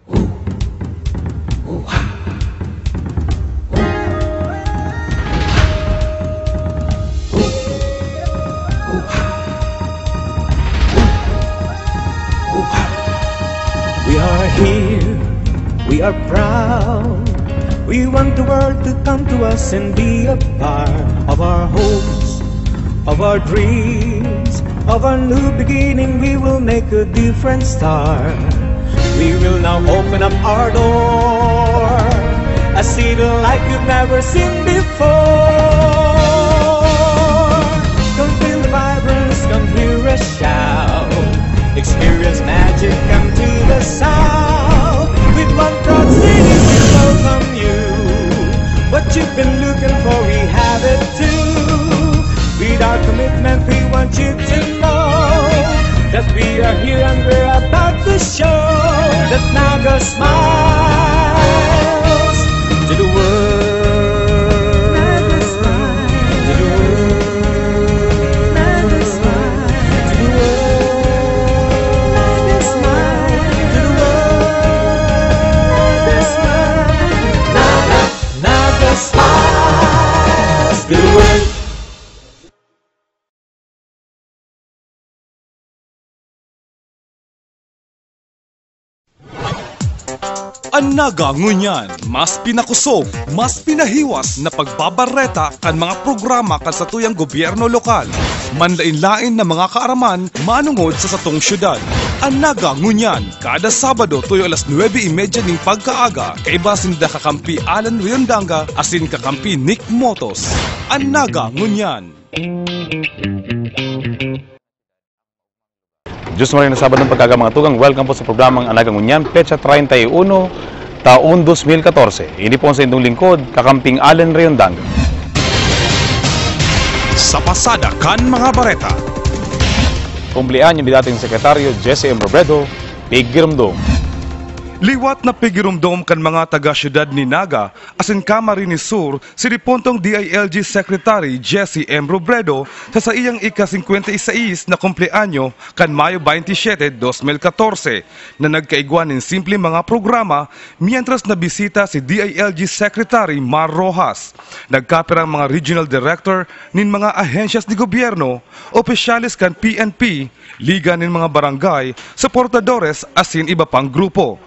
We are here, we are proud. We want the world to come to us and be a part of our hopes, of our dreams, of our new beginning. We will make a different start. We will now open up our door, a city like you've never seen before. Come feel the vibrance, come hear us shout. Experience magic, come to the south. With one proud city we welcome you. What you've been looking for, we have it too. With our commitment, we want you to know that we are here and we're about to show that Naga smiles to the world. Ang Naga ngunyan, mas pinakusog, mas pinahiwas na pagbabareta kan mga programa kan sa tuyang gobyerno lokal. Manlain-lain na mga kaaraman manungod sa satong syudad. Ang Naga ngunyan, kada Sabado tuyo alas 9:30 ning pagkaaga, kaiba sinda kakampi Alan Riondanga asin kakampi Nick Motos. Ang Naga ngunyan. Diyos mo rin na Sabado ng pagkaga mga tugang. Welcome po sa programang Anagang Unyan, Petsa 31, taon 2014. Ini po sa indong lingkod, kakamping Allen Riondanga. Sa pasada kan mga bareta. Kumplian yung dating Sekretaryo Jesse M. Robredo, Pigirumdum. Liwat na pigirumdom kan mga taga-syudad ni Naga, asin Camarines Sur, si Ripontong DILG Secretary Jesse M. Robredo sa iyang ika-56 na kumpleanyo kan Mayo 27, 2014 na nagkaigwan ng simple mga programa mientras nabisita si DILG Secretary Mar Rojas. Nagkapirang mga regional director nin mga ahensyas ni gobyerno, opisyalis kan PNP, liga nin mga barangay, supportadores asin iba pang grupo.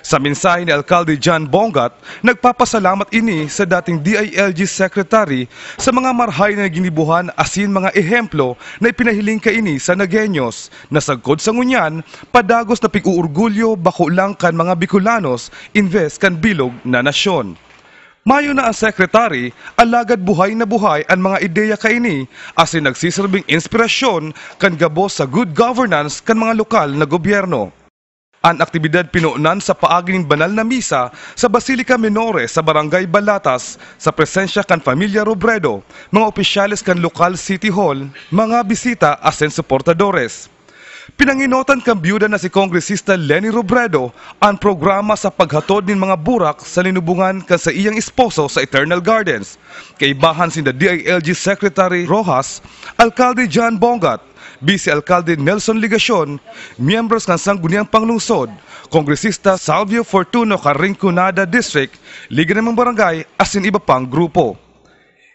Sa mensahe ni Alcalde John Bongat, nagpapasalamat ini sa dating DILG Secretary sa mga marhay na ginibuhan asin mga ehemplo na ipinahiling kaini sa Nagueños na sagkod sa ngunyan, padagos na pig-uurgulyo bako lang kan mga Bicolanos invest kan bilog na nasyon. Mayo na ang Secretary, alagad buhay na buhay ang mga ideya kaini asin nagsisilbing inspirasyon kan gabos sa good governance kan mga lokal na gobyerno. Ang aktibidad pinuunan sa paagi ng banal na misa sa Basilica Menore sa Barangay Balatas sa presensya kan Pamilya Robredo, mga opisyalis kan Local City Hall, mga bisita asen supportadores. Pinanginotan kan byuda na si Kongresista Lenny Robredo ang programa sa paghatod ng mga burak sa linubungan kan sa iyang esposo sa Eternal Gardens. Kaibahan si DILG Secretary Rojas, Alcalde John Bongat, Vice Alcalde Nelson Ligacion, miyembros ng Sangguniang Panglungsod, Kongresista Salvio Fortuno Carinconada District, Liga ng mga Barangay, asin iba pang grupo.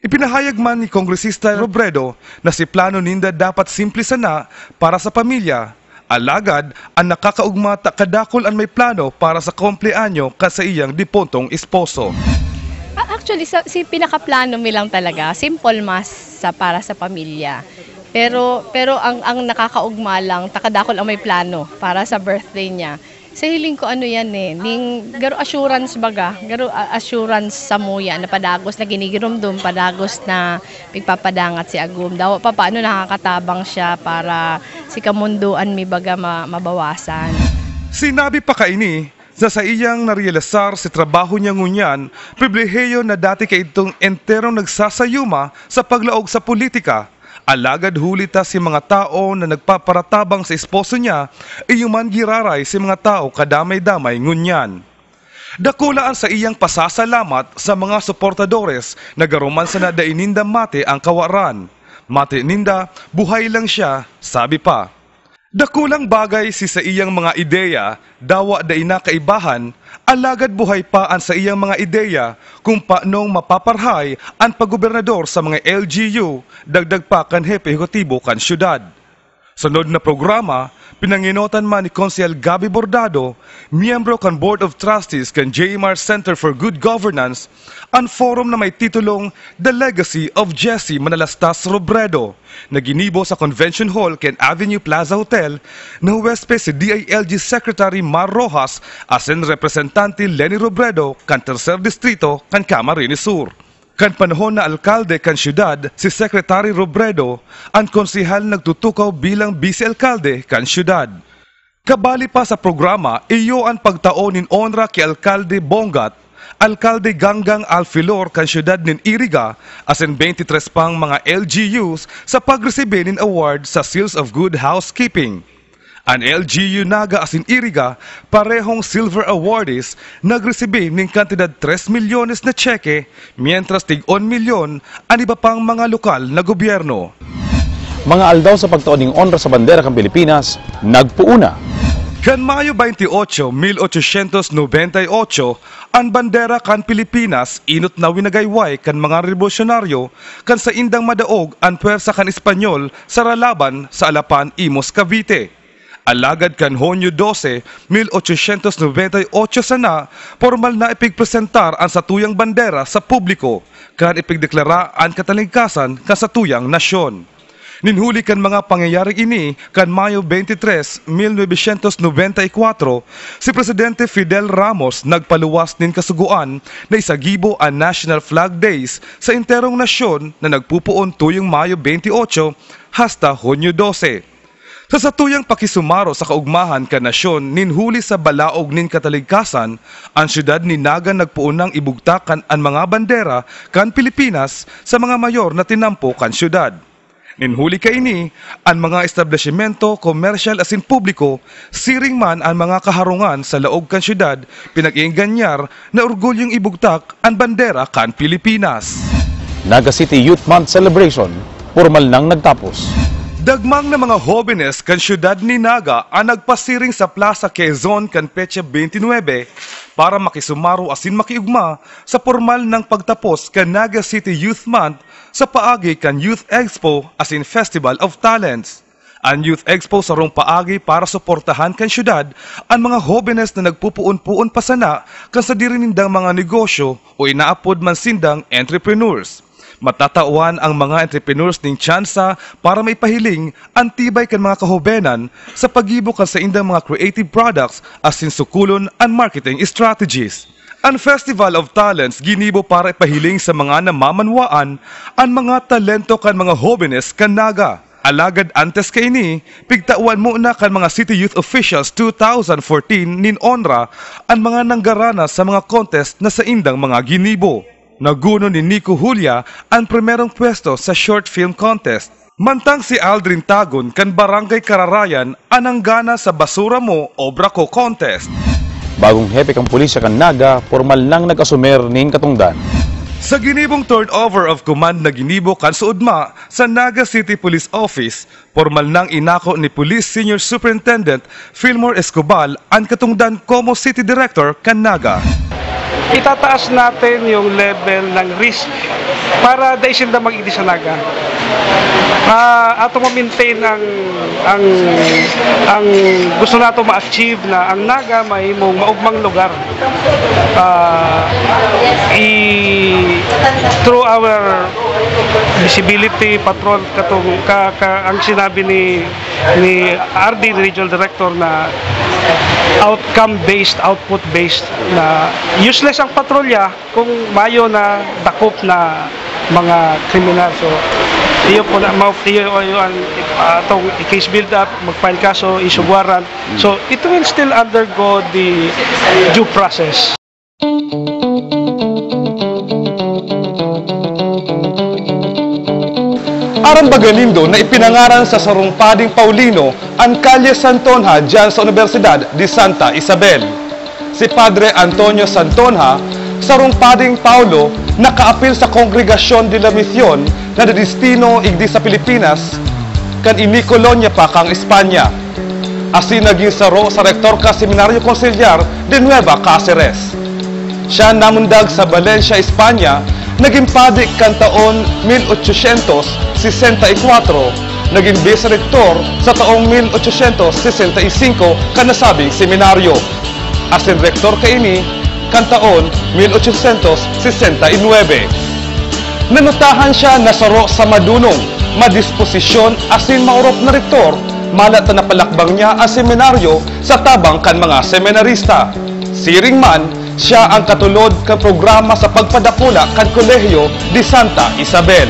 Ipinahayag man ni Kongresista Robredo na si plano ninda dapat simple sana para sa pamilya. Alagad, ang nakakaugmata kadakol ang may plano para sa kumpleanyo sa iyang dipontong esposo. Actually, si pinakaplano mi lang talaga, simple mas para sa pamilya. Pero ang nakakaugma lang, takadakol ang may plano para sa birthday niya. Sa hiling ko ano yan ning garo assurance baga, garo assurance sa muya na padagos na ginigirumdum, padagos na pigpapadangat si Agum. Daw pa paano nakakatabang siya para si kamunduan mi baga mabawasan. Sinabi pa kaini sa iyang narealisar si trabaho niya ngunyan, pribilehiyo na dati kay itong enterong nagsasayuma sa paglaog sa politika. Alagad hulita si mga tao na nagpaparatabang sa esposo niya, iyuman giraray si mga tao kadamay-damay ngunyan. Dakulaan sa iyang pasasalamat sa mga suportadores na garuman sa nadaininda mate ang kawaran. Mate ninda, buhay lang siya, sabi pa. Dakulang bagay si sa iyang mga ideya, dawa da ina kaibahan, alagad buhay pa an sa iyang mga ideya kung paanong mapaparhay ang paggobernador sa mga LGU, dagdag pa kan hepe ehekutibo kan syudad. Sunod na programa, pinanginotan man ni Konsehal Gabi Bordado, miyembro kan Board of Trustees kan JMR Center for Good Governance, ang forum na may titulong The Legacy of Jesse Manalastas Robredo, na ginibo sa Convention Hall ken Avenue Plaza Hotel, na huwespe si DILG Secretary Mar Rojas asin representante Lenny Robredo kan Tercer Distrito kan Camarines Sur. Kan panahon na alkalde kan syudad, si Secretary Robredo, ang konsehal nagtutukaw bilang vice-alkalde kan syudad. Kabali pa sa programa, iyo ang pagtaon nin onra kay Alkalde Bongat, Alkalde Ganggang Alfilor kan syudad nin Iriga, asin 23 pang mga LGUs sa pagresibe nin award sa Seals of Good Housekeeping. Ang LGU Naga asin Iriga, parehong silver awardees, nagresibe ng kantidad 3 milyones na tseke, mientras tig 1 milyon ang iba pang mga lokal na gobyerno. Mga aldaw sa pagtuon ng honra sa bandera ng Pilipinas, nagpuuna. Kan Mayo 28, 1898, ang bandera kan Pilipinas inot na winagayway kan mga revolusyonaryo kan sa indang madaog ang puwersa kan Espanyol sa ralaban sa Alapan, Imos, Cavite. Alagad kan Hunyo 12, 1898 sana, formal na ipigpresentar ang satuyang bandera sa publiko, kan ipigdeklara ang katalingkasan kan satuyang nasyon. Ninhuli kan mga pangyayaring ini kan Mayo 23, 1994, si Presidente Fidel Ramos nagpaluwas nin kasuguan na isagibo ang National Flag Days sa interong nasyon na nagpupuon tuyong Mayo 28 hasta Hunyo 12. Sa satuyang pakisumaro sa kaugmahan kan nasyon ninhuli sa balaog nin kataligkasan, ang syudad ni Naga nagpuunang ibugtakan ang mga bandera kan Pilipinas sa mga mayor na tinampo kan syudad. Ninhuli kaini, ang mga establishmento, komersyal asin publiko, siring man ang mga kaharungan sa laog kan syudad, pinag-iinganyar na orgulyong ibugtak ang bandera kan Pilipinas. Naga City Youth Month Celebration, formal nang nagtapos. Dagmang na mga jóvenes kan syudad ni Naga ang nagpasiring sa Plaza Quezon kan petsa 29 para makisumaro asin makiugma sa formal ng pagtapos kan Naga City Youth Month sa paagi kan Youth Expo asin Festival of Talents. Ang Youth Expo sarong paagi para suportahan kan syudad ang mga jóvenes na nagpupuon-puon pasana kan sa dirinindang mga negosyo o inaapod man sindang entrepreneurs. Matatawan ang mga entrepreneurs ning tsansa para may pahiling ang tibay kan mga kahobenan sa pagibo kan sa indang mga creative products asin sukulon ang marketing strategies. Ang Festival of Talents ginibo para ipahiling sa mga namamanwaan ang mga talento kan mga jóvenes kan Naga. Alagad antes kaini, pigtawan mo na kan mga City Youth Officials 2014 nin onra ang mga nanggaranas sa mga contest na sa indang mga ginibo. Naguno ni Nico Julia ang primerong pwesto sa short film contest. Mantang si Aldrin Tagon kan Barangay Kararayan anang gana sa Basura Mo Obra Ko contest. Bagong hepe kang pulisya kan Naga, formal nang nag-asumer ning katungdan. Sa ginibong turnover of command na ginibo kan suudma sa Naga City Police Office, formal nang inako ni Police Senior Superintendent Fillmore Escobar ang katungdan como City Director kan Naga. Itataas natin yung level ng risk para daisin na mag-idi sa Naga. Ato ma-maintain ang gusto nato ma-achieve na ang Naga may mong maugmang lugar. Through our visibility patrol ang sinabi ni RD Regional Director na outcome-based, output-based na useless ang patrolya kung mayo na dakop na mga kriminal. So, iyo po na ang atong case build-up, mag-file kaso, issue warrant. So, it will still undergo the due process. Aram baganindo na ipinangaran sa Sarungpading Paulino ang Kalye Santonja dyan sa Universidad de Santa Isabel. Si Padre Antonio Santonja, Sarungpading Paulo, nakaapil sa Kongregasyon de la Misión na nadistino igdi sa Pilipinas kan ini kolonya pa kang Espanya. asin naging saro sa rektor ka Seminaryo Conciliar de Nueva Cáceres. Siya namundag sa Valencia, Espanya, naging padik kan taon 1864, naging vice-rektor sa taong 1865 kanasabing seminaryo. Asin rektor kaini kan taon 1869. Nanutahan siya na saro sa madunong, madisposisyon asin maurop na rektor, malat na napalakbang niya ang seminaryo sa tabang kan mga seminarista. Siring man, siya ang katulod kan programa sa pagpadakula kan Kolehiyo di Santa Isabel.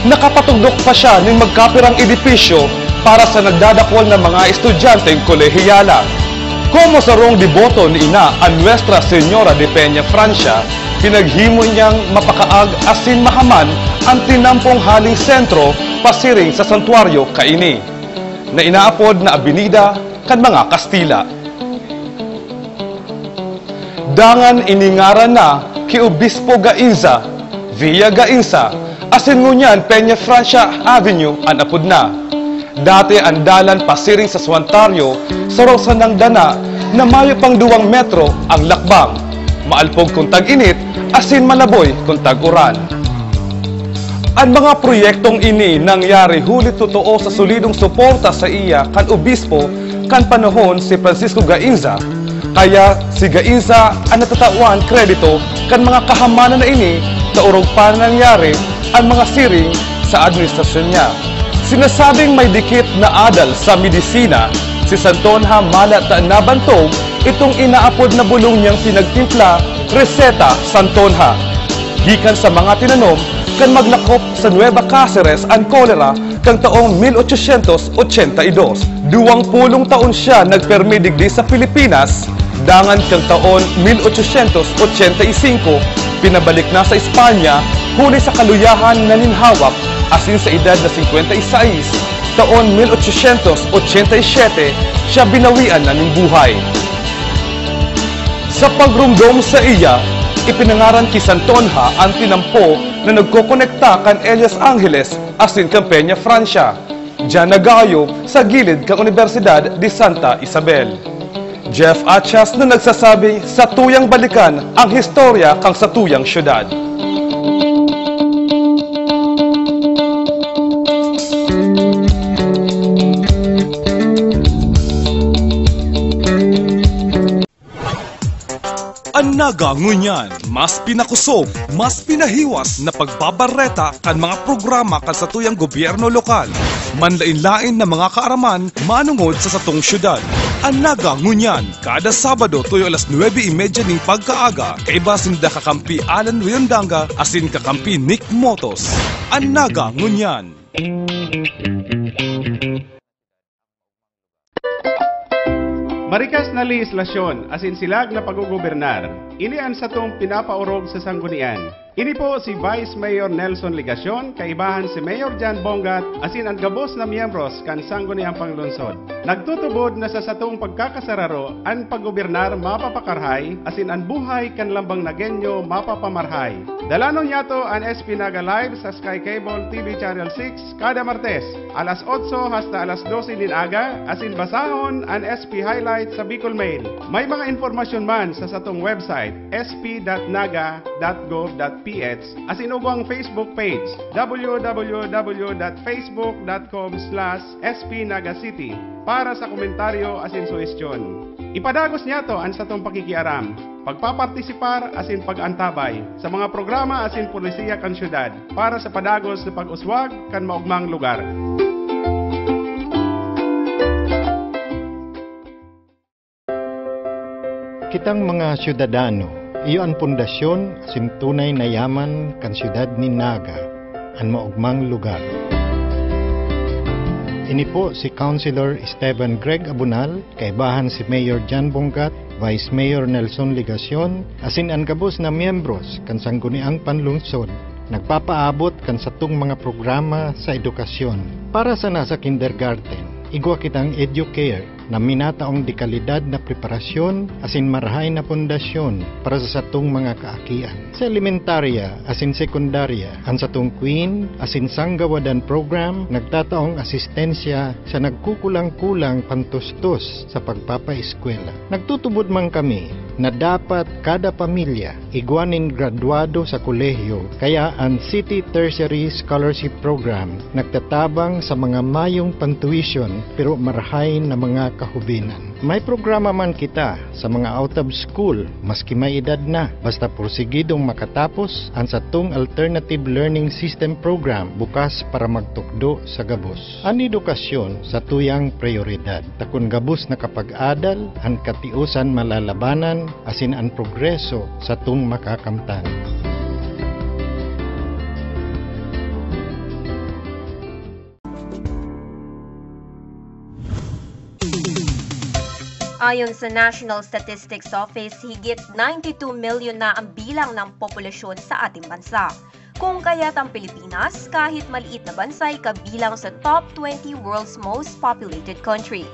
Nakapatugdok pa siya ng magkapirang edipisyo para sa nagdadakwal ng mga estudyanteng kolehiyala. Como sarong deboto ni ina ang Nuestra Señora de Peña, Francia, pinaghimo niyang mapakaag asin mahaman ang tinampong haling sentro pasiring sa santuaryo kaini, na inaapod na Avenida kan mga Kastila. Dangan iningaran na ki Obispo Gainza, Villa Gainza, asin ngunyan Peña Francia Avenue ang apod na. Dati ang dalan pasiring sa Suantario, sarosan ng dana na mayo pang 2 metro ang lakbang, maalpog kung tag-init, asin malaboy kung tag-uran. Ang mga proyektong ini nangyari hulit totoo sa solidong suporta sa iya kan Obispo kan panahon si Francisco Gainza, kaya si Gainza ang natatawan kredito kan mga kahamanan na ini sa urog pa nangyari ang mga siring sa administrasyon niya. Sinasabing may dikit na adal sa medisina, si Santonja malat na nabantog itong inaapod na bulong niyang pinagtimpla, Reseta Santonja. Gikan sa mga tinanom, kan maglakop sa Nueva Cáceres ang kolera kang taong 1882. 20 taon siya nagpermidigdi sa Pilipinas, dangan kang taon 1885, pinabalik na sa Espanya, huli sa kaluyahan na ninhawak, asin sa edad na 56, taon 1887, siya binawian na ng buhay. Sa pagrumdom sa iya, ipinangaran ki Santonja ang tinampo na nagkokonekta kan Elias Angeles asin kan Peña Francia, diyan nagayo sa gilid kang Universidad de Santa Isabel. Jeff Achas na nagsasabi sa tuyang balikan ang historya kang sa tuyang syudad. Ang Naga ngunyan, mas pinakusog, mas pinahiwas na pagbabareta kan mga programa kan sa tuyang gobyerno lokal. Manlain-lain na mga kaaraman manungod sa satong syudad. Ang Naga ngunyan, kada Sabado tuyo alas 9:30 ning pagkaaga, kay basinda kakampi Alan Riondanga asin kakampi Nick Motos. Ang Naga ngunyan. Marikas na legislasyon asin silag na paggugobernar, inian sa tong pinapaurog sa sanggunian. Ini po si Vice Mayor Nelson Ligacion, kaibahan si Mayor Jan Bongat, asin ang gabos na miyembros kan sangguniang panglungsod. Nagtutubod na sa satong pagkakasararo, ang paggobernar mapapakarhay, asin ang buhay kan lambang nagenyo mapapamarhay. Dalanon yato ang SP Naga Live sa Sky Cable TV Channel 6 kada Martes, alas 8 hasta alas 12 din aga, asin basahon ang SP Highlight sa Bicol Mail. May mga informasyon man sa satong website, sp.naga.gov.ph, asin ugang Facebook page, www.facebook.com/spnagacity para sa komentaryo asin suhestyon. Ipadagos niya to ang satong pakikiaram, pagpapartisipar asin pag-antabay sa mga programa asin pulisiya kan syudad para sa padagos na pag-uswag kan maugmang lugar. Kitang mga syudadano, iyo ang pundasyon asin tunay na yaman kan syudad ni Naga, ang maugmang lugar. Ini po si Councilor Esteban Greg Abunal, kaibahan si Mayor Jan Bongat, Vice Mayor Nelson Ligacion, asin ang kabos na miyembros kan sangguniang panlungsod, nagpapaabot kan satong mga programa sa edukasyon para sa nasa kindergarten. Igwa kitang EduCare na minataong dekalidad na preparasyon asin marahay na pundasyon para sa satong mga kaakian. Sa elementarya asin sekundarya, ang satong Queen asin Sanggawadan program nagtataong asistensya sa nagkukulang-kulang pantustos sa pagpapaeskwela. Nagtutubod man kami na dapat kada pamilya igwanin graduado sa kolehiyo, kaya ang City Tertiary Scholarship Program nagtatabang sa mga mayong pantuition pero marahay na mga kahubinan. May programa man kita sa mga out of school maski may edad na, basta porsigidong makatapos ang satong Alternative Learning System Program bukas para magtukdo sa gabos. Ang edukasyon sa tuyang prioridad. Takon gabos na kapag-adal, ang katiusan malalabanan asin ang progreso sa tung makakamtan. Ayon sa National Statistics Office, higit 92 million na ang bilang ng populasyon sa ating bansa. Kung kaya't ang Pilipinas, kahit maliit na bansa, ay kabilang sa top 20 world's most populated country.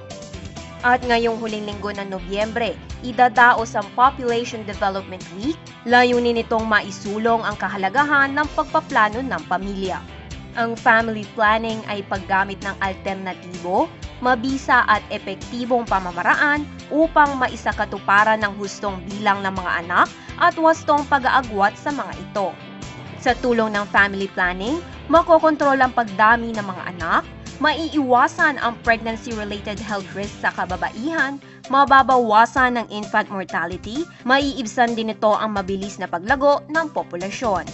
At ngayong huling linggo ng Nobyembre, idadaos ang Population Development Week, layunin nitong maisulong ang kahalagahan ng pagpaplano ng pamilya. Ang family planning ay paggamit ng alternatibo, mabisa at epektibong pamamaraan upang maisakatuparan ng hustong bilang ng mga anak at wastong pag-aagwat sa mga ito. Sa tulong ng family planning, makokontrol ang pagdami ng mga anak, maiiwasan ang pregnancy-related health risks sa kababaihan, mababawasan ang infant mortality, maiibsan din ito ang mabilis na paglago ng populasyon.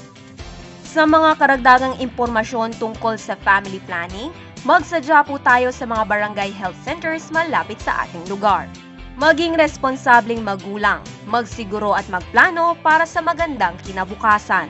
Sa mga karagdagang impormasyon tungkol sa family planning, magsadya po tayo sa mga barangay health centers malapit sa ating lugar. Maging responsableng magulang, magsiguro at magplano para sa magandang kinabukasan.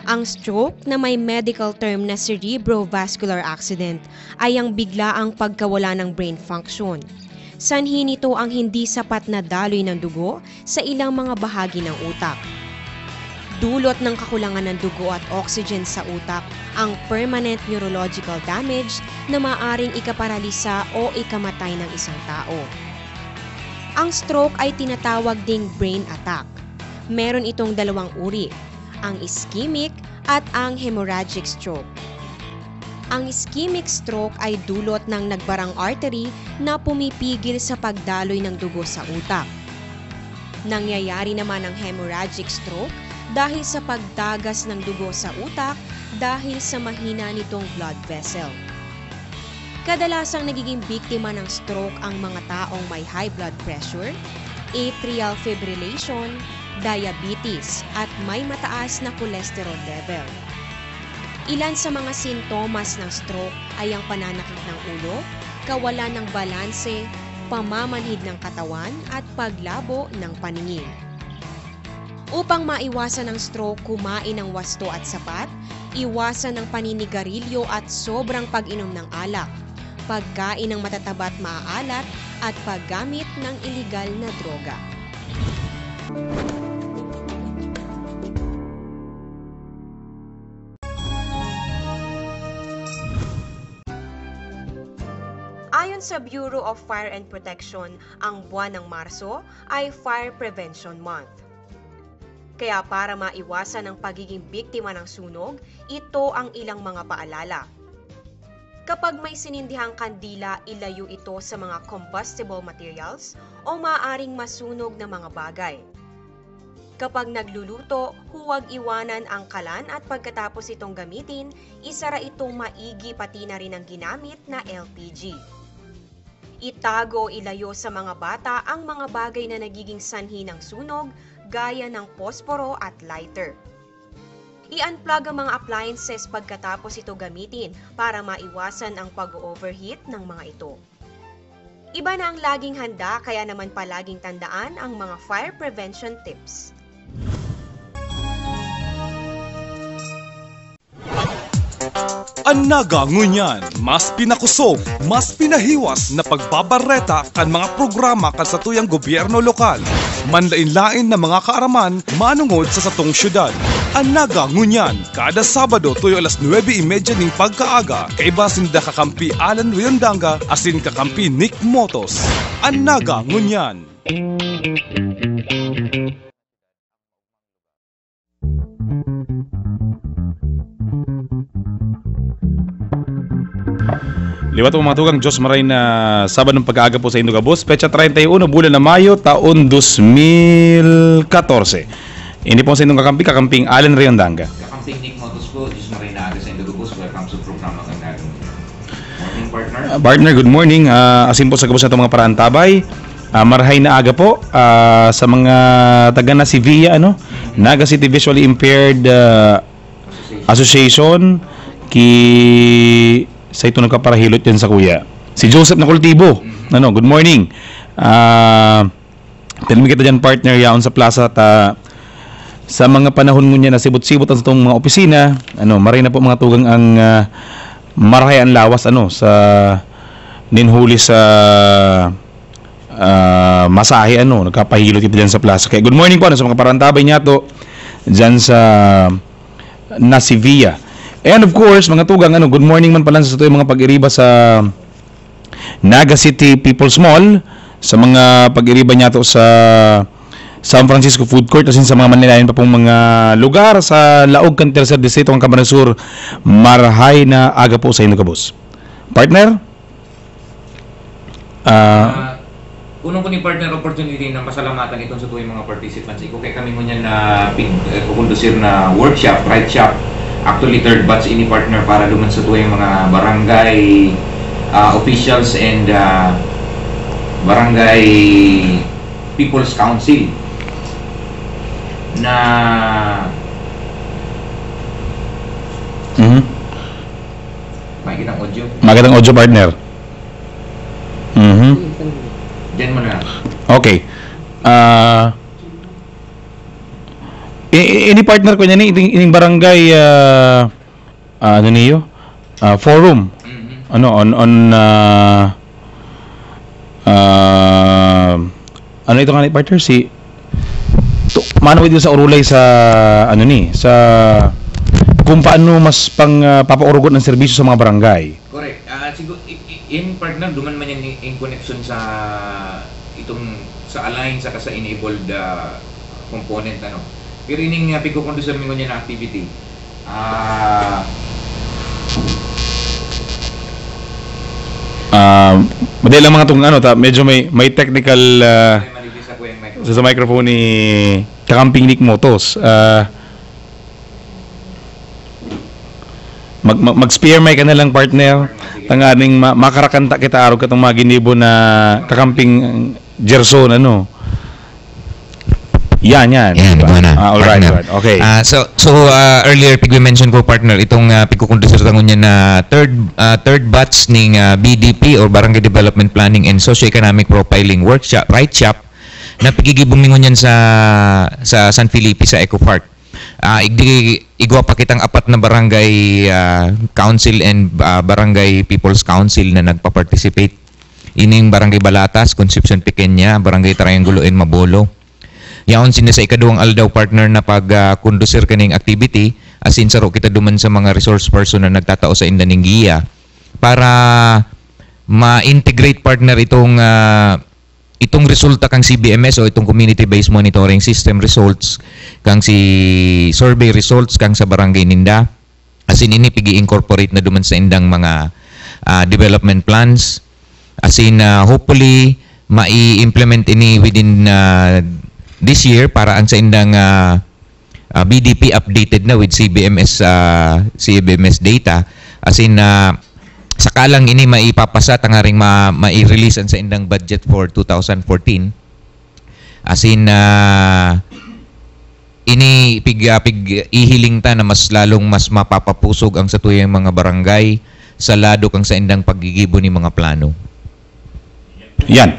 Ang stroke na may medical term na cerebrovascular accident ay ang biglaang pagkawala ng brain function. Sanhi nito ang hindi sapat na daloy ng dugo sa ilang mga bahagi ng utak. Dulot ng kakulangan ng dugo at oxygen sa utak ang permanent neurological damage na maaring ikaparalisa o ikamatay ng isang tao. Ang stroke ay tinatawag ding brain attack. Meron itong dalawang uri, ang ischemic at ang hemorrhagic stroke. Ang ischemic stroke ay dulot ng nagbarang artery na pumipigil sa pagdaloy ng dugo sa utak. Nangyayari naman ang hemorrhagic stroke dahil sa pagdagas ng dugo sa utak dahil sa mahina nitong blood vessel. Kadalasang nagiging biktima ng stroke ang mga taong may high blood pressure, atrial fibrillation, diabetes at may mataas na cholesterol level. Ilan sa mga sintomas ng stroke ay ang pananakit ng ulo, kawalan ng balanse, pamamanhid ng katawan at paglabo ng paningin. Upang maiwasan ang stroke, kumain ng wasto at sapat, iwasan ng paninigarilyo at sobrang pag-inom ng alak, pagkain ng matatabat maaalat at paggamit ng iligal na droga. Ayon sa Bureau of Fire and Protection, ang buwan ng Marso ay Fire Prevention Month. Kaya para maiwasan ang pagiging biktima ng sunog, ito ang ilang mga paalala. Kapag may sinindihang kandila, ilayo ito sa mga combustible materials o maaaring masunog na mga bagay. Kapag nagluluto, huwag iwanan ang kalan at pagkatapos itong gamitin, isara itong maigi pati na rin ang ginamit na LPG. Itago o ilayo sa mga bata ang mga bagay na nagiging sanhi ng sunog gaya ng posporo at lighter. I-unplug ang mga appliances pagkatapos ito gamitin para maiwasan ang pag-overheat ng mga ito. Iba na ang laging handa, kaya naman palaging tandaan ang mga fire prevention tips. Ang naga ngunyan, mas pinakusog, mas pinahiwas na pagbabareta kan mga programa kan sa tuyang gobyerno lokal. Manlain-lain na mga kaaraman manungod sa satong syudad. Ang naga ngunyan, kada Sabado tuyo alas 9:30 ning pagkaaga, kaiba sinda kakampi Alan Riondanga asin kakampi Nick Motos. Ang naga ngunyan. Liwat po mga tugang, Diyos maray na Sabadong pag-aaga po sa Indogabos, petsa 31, bulan na Mayo, taon 2014. Hindi po sa inyong kakamping Alan Riondanga. Kakamping Nick Motos po, Diyos maray na aga sa Indogabos. Welcome sa programa ng natin. Morning, partner. Partner, good morning. Asin po sa gabos na itong mga paraan tabay. Marahay na aga po sa mga taga na si VIA, Naga City Visually Impaired Association, sa ito nagkaparahilot yan sa kuya. Si Joseph na Kultibo. Good morning. Tilmi kita dyan, partner, yaon sa plaza at sa mga panahon mo niya na sibot-sibot ang itong mga opisina, maray na po mga tugang ang marahay ang lawas sa ninhuli sa masahe, nagkapahilot kita dyan sa plaza. Kaya good morning po sa mga parantabay niya to dyan sa Nasivia. And of course, mga tugang, good morning man pala sa yung mga pag-iriba sa Naga City People's Mall, sa mga pag-iriba niya to sa San Francisco Food Court, asin sa mga manilayan pa pong mga lugar sa Laog kan Tercer Distrito ng Camarines Sur. Marahay na aga po sa Indogabos. Partner? Unang ko ni partner opportunity na masalamatan itong sa tuwing mga participants. Iko kay kami ngunyan na kukundusir na workshop, ride shop. Actually, third batch ini partner para duman sa tuwing mga barangay officials and barangay people's council na makikitang audio. Magandang audio, partner. Diyan mo na. Okay. Ini partner ko niya ining barangay forum. Ano ito nga partner manawid sa urulay sa sa kung paano mas papaurugot ng serbisyo sa mga barangay. Correct. Siguro in partner duman man yan in connection sa itong sa align sa enabled component pero ining pagkukondusan mo niya na activity. Madali lang mga itong medyo may technical sa microphone ni Kakamping Nick Motos. Mag-spear mic ka na lang, partner. Tanganing makarakanta kita araw katong mga ginibo na Kakamping Gerson, Yan, diba na, alright. Okay. So earlier we mentioned ko partner itong pagkukondusir tangon niya na third batch ning BDP or Barangay Development Planning and Socio-Economic Profiling Workshop, right shop na pigigibumingon yan sa San Felipe sa Eco Park. Igwa pa kitang apat na barangay council and barangay people's council na nagpa-participate. Ining Barangay Balatas, Concepcion Pequeña, Barangay Triangulo and Mabolo. Yaon sina sa ikaduwang aldaw partner na pag-kondusir kaning activity asin saro kita duman sa mga resource person na nagtatao sa indaning giya para ma-integrate partner itong resulta kang CBMS o itong community-based monitoring system results kang si survey results kang sa barangay ninda asin ini pigi-incorporate na duman sa indang mga development plans asin hopefully mai-implement ini within this year para ang sa indang BDP updated na with CBMS data as in sakalang ini maipapasa tangaring mai-release ang sa indang budget for 2014 as in ini ihiling ta na mas lalong mas mapapapusog ang sa tuyang mga barangay sa lado kang sa indang paggigibo ni mga plano. Yan.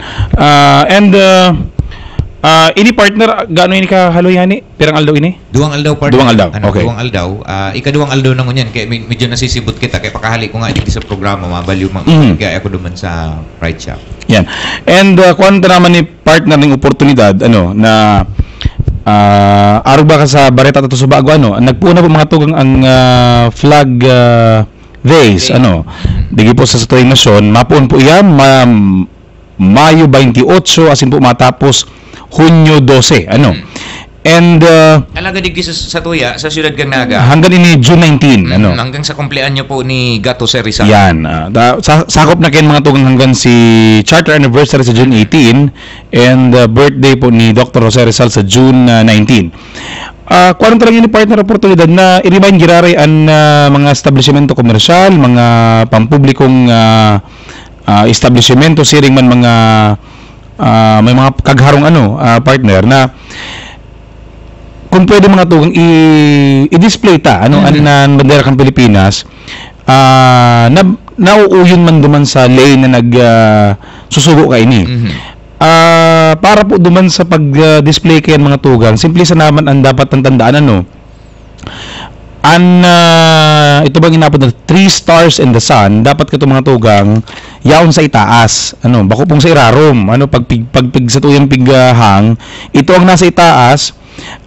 Ini partner, gaano ini ka haloyani? Pirang aldaw ini? Duwang aldaw partner. Duwang aldaw, okay. Duwang aldaw. Ikaduwang aldaw na ngunyan, kaya medyo nasisibot kita, kaya pakahali ko nga dito sa programa, mabaliw kaya ako duman sa Right Shop. Yan. And kuwan ta naman ni partner ng oportunidad, na araw ba ka sa Bareta at Subago, nagpuna po mga tugang ang flag days, digi po sa tuwing nasyon, mapuon po yan, Mayo 28, asin po matapos Hunyo 12, And alaga digdi sa tuya sa siyudad kang Naga. Hanggang ini June 19, hanggang sa kumpleanyo po ni Gato Jose Rizal. Yan. Sakop na kayo mga tugang hanggang si charter anniversary sa June 18 and birthday po ni Dr. Jose Rizal sa June 19. Kuwan talaga ni partner oportunidad na i-remind giraray ang mga establishmento komersyal, mga pampublikong establishmento, siring man mga may mga kagharong partner na kung pwede mga tugang i-display ta ang bandera kang Pilipinas, nauuyon man duman sa lane na susugo ka ini. Para po duman sa pag-display kayan mga tugang, simple sa naman ang dapat tandaan ito bang inapod na 3 stars in the sun, dapat ka mga tugang yaon sa itaas, bako pong sa irarom, pagpig sa tuyang pighang, ito ang nasa itaas.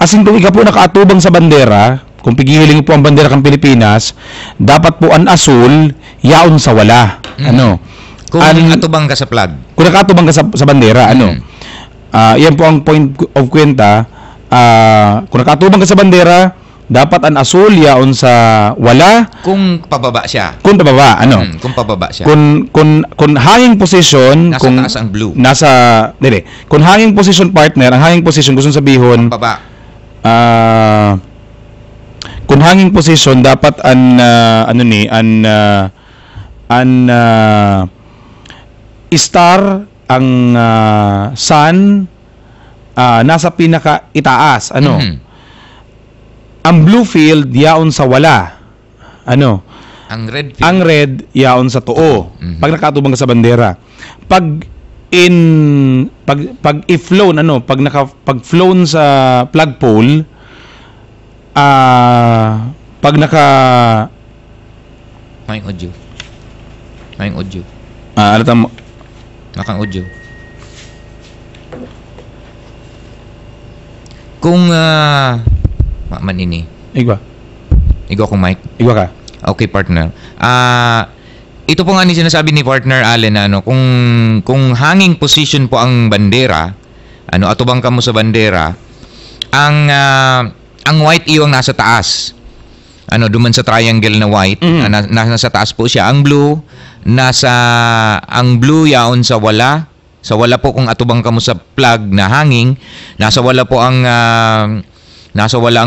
Asin kung ika po nakaatubang sa bandera, kung pigihiling po ang bandera kang Pilipinas, dapat po ang asul yaon sa wala. Kung atubang ka sa flag. Kung nakatubang ka sa bandera, yan po ang point of kwenta. Kung nakatubang ka sa bandera, dapat ang asul yaon sa wala. Kung pababa siya. Kung pababa, Kung pababa siya. Kung hanging position, nasa taas ang blue. Kung hanging position partner, ang hanging position gusto sabihon, pababa. Kung hanging position dapat star ang sun nasa pinaka itaas, ang blue field yaon sa wala. Ang red field. Ang red yaon sa tuo. Pag nakatubang ka sa bandera. Pag i-flown pag flown sa flagpole, pag naka may audio. Nakang audio. Kung man ini. Igwa kung mic. Igwa ka. Okay, partner. Ito po nga ni sinasabi ni partner Allen na kung hanging position po ang bandera, atubang ka mo sa bandera, ang white iyo ang nasa taas. Duman sa triangle na white, nasa taas po siya. Ang blue yaon sa wala. Sa wala po kung atubang ka mo sa flag na hanging, nasa wala po ang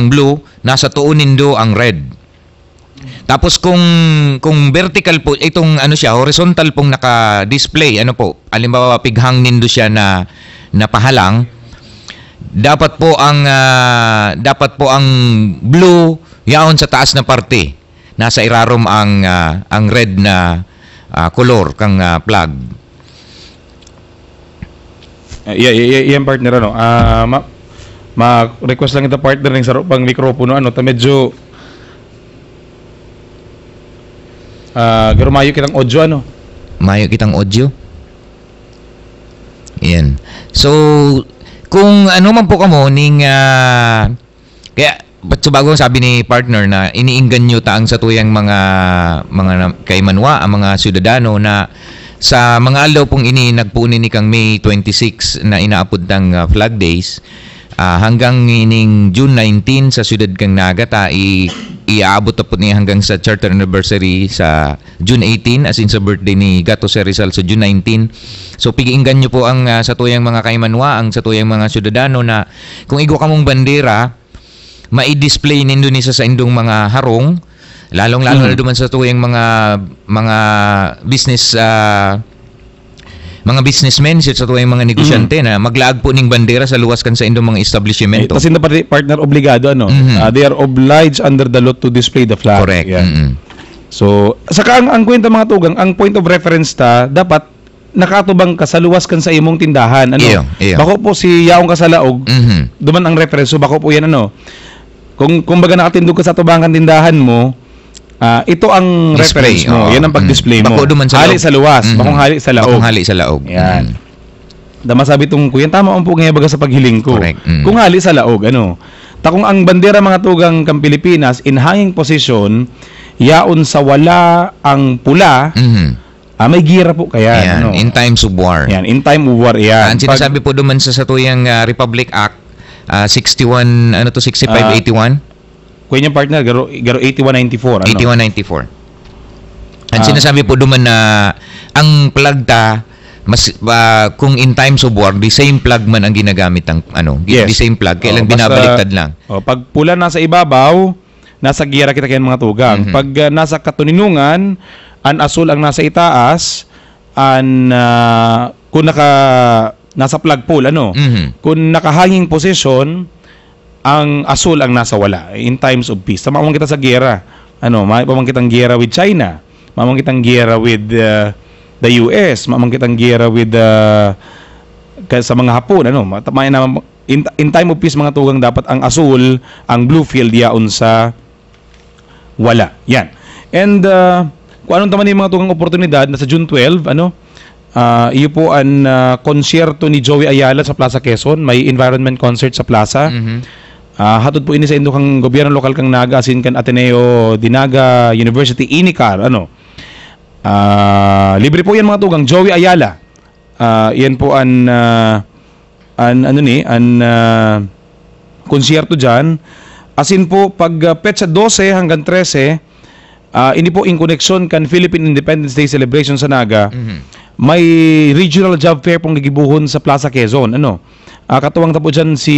blue, nasa tuunin do ang red. Tapos kung vertical po itong siya, horizontal pong naka-display, halimbawa pighang nindo siya na pahalang, dapat po ang blue yaon sa taas na parte. Nasa irarom ang red na color kang flag. Yan partner ma-request lang ito partner ng sarap pang mikropono medyo mayo kitang audio mayo kitang audio. Yan. So kung man po kamo ning kaya bagong sabi ni partner na iniinggan nyo taang sa tuyang mga kaymanwa ang mga syudadano na sa mga aldaw pong nagpunin ni kang May 26 na inaapod ng flag days, hanggang ining June 19 sa siyudad kang Naga iaabot na po niya hanggang sa charter anniversary sa June 18 as in sa birthday ni Gato Jose Rizal sa June 19. So pigiinggan nyo po ang sa tuyang mga kaymanwa, ang sa tuyang mga syudadano na kung igwa ka mong bandera, mai-display nindo ni sa indong mga harong, lalong-lalo na duman sa tuyang mga business mga businessmen sa tuyang mga negosyante na maglaag po ning bandera sa luwas kan sa indong mga establishmento. Kasi na partner obligado they are obliged under the law to display the flag. Correct. So saka ang kwenta mga tugang, ang point of reference dapat nakatubang ka sa luwas kan sa imong tindahan, ano? Iyo. Bako po si yaong ka sa laog, duman ang reference, so bako po yan, ano? Kung baga nakatindog ka sa tubangan tindahan mo, ito ang Display, reference mo, yan ang pag-display mo. Bako duman sa hali laog. sa luwas, bakong hali sa laog. Bakong hali sa laog. Yan. Dama sabi tong kuya, tama ang po ngayon baga sa paghiling ko. Correct. Kung hali sa laog, ano? Takong ang bandera mga tugang kang Pilipinas in hanging position, yaon sa wala ang pula, may gira po kaya. Ayan, ano? in times of war. Yan, in time of war, yan. Ang sinasabi po duman sa tuyang Republic Act 61, 6581? Kuya niyang partner, garo 8194. Ano? 8194. Ang sinasabi po duman na ang plagta, kung in times of war, the same plug man ang ginagamit ang Yes. the same plug, kailan binabaliktad lang. Pag pula nasa ibabaw, nasa gira kita kayan mga tugang. Pag nasa katuninungan, an asul ang nasa itaas, kung nasa plug pole, kung nakahanging position, ang asul ang nasa wala in times of peace. Tama kita sa gera. Mamang kitang gera with China, mamang kitang gera with the US, mamang kitang gera with sa mga Hapon, in time of peace mga tugang, dapat ang asul, ang blue field yaon sa wala. Yan. And kung anong taman yung mga tugang oportunidad na sa June 12, iyo po ang konsyerto ni Joey Ayala sa Plaza Quezon, may environment concert sa plaza. Hatod po ini sa indukang gobyerno lokal kang Naga, asin kan Ateneo Dinaga University Inicar, libre po yan mga tugang. Joey Ayala, yan po ang konsyerto dyan. Asin po pag petsa 12 hanggang 13, ini po in connection kan Philippine Independence Day celebration sa Naga, may regional job fair pong nagibuhon sa Plaza Quezon. Katuwang tapo dyan si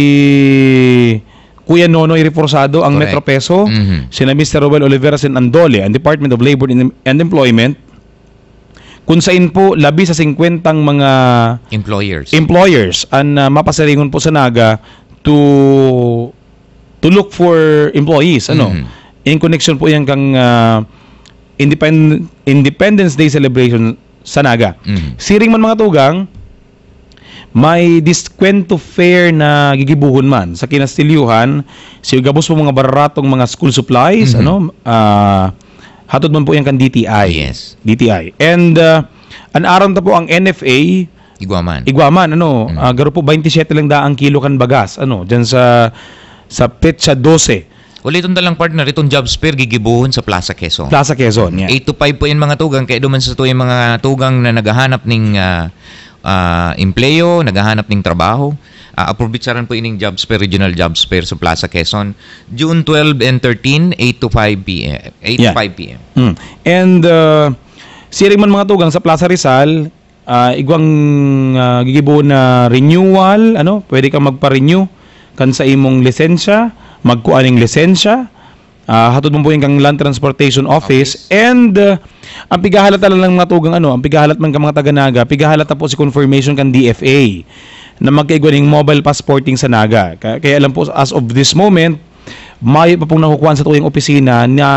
Kuya Nonoy Reforzado, ang Correct. Metro Peso, sina Mr. Robel Olivera Sin Andole, ang Department of Labor and Employment, kung saan po labi sa 50 mga employers ang mapasaringon po sa Naga to look for employees, in connection po yan kang Independence Day celebration sa Naga. Siring man mga tugang, may diskwento fair na gigibuhon man sa kinastilyuhan, gabos po mga baratong mga school supplies, hatod man po yan kan DTI. Yes. DTI. And an aram ta po ang NFA Iguaman, garo po 27 lang daang kilo kan bagas, diyan sa petsa 12. Uliton talang partner, itong jobs fair gigibuhon sa Plaza Quezon. Plaza Quezon, yan. 8 to 5 po yung mga tugang, kaya duman sa tuyang mga tugang na naghahanap ng empleyo, naghahanap ng trabaho. Aprovitsaran po ining jobs fair, regional jobs fair sa Plaza Quezon. June 12 and 13, 8 to 5 p.m. 8 to 5 p.m. And siring man mga tugang sa Plaza Rizal, igwang gigibuhon na renewal, pwede kang magpa-renew kan sa imong lisensya, magkuaning lisensya, hatod mo po yung kang Land Transportation Office. And ang pigahalata lang mga tugang, ang pigahalat man ka mga taga-Naga, pigahalata po si confirmation kan DFA na magkaigwaning mobile passporting sa Naga. Kaya alam po, as of this moment, may pa pong nakukuhaan sa tuyong opisina na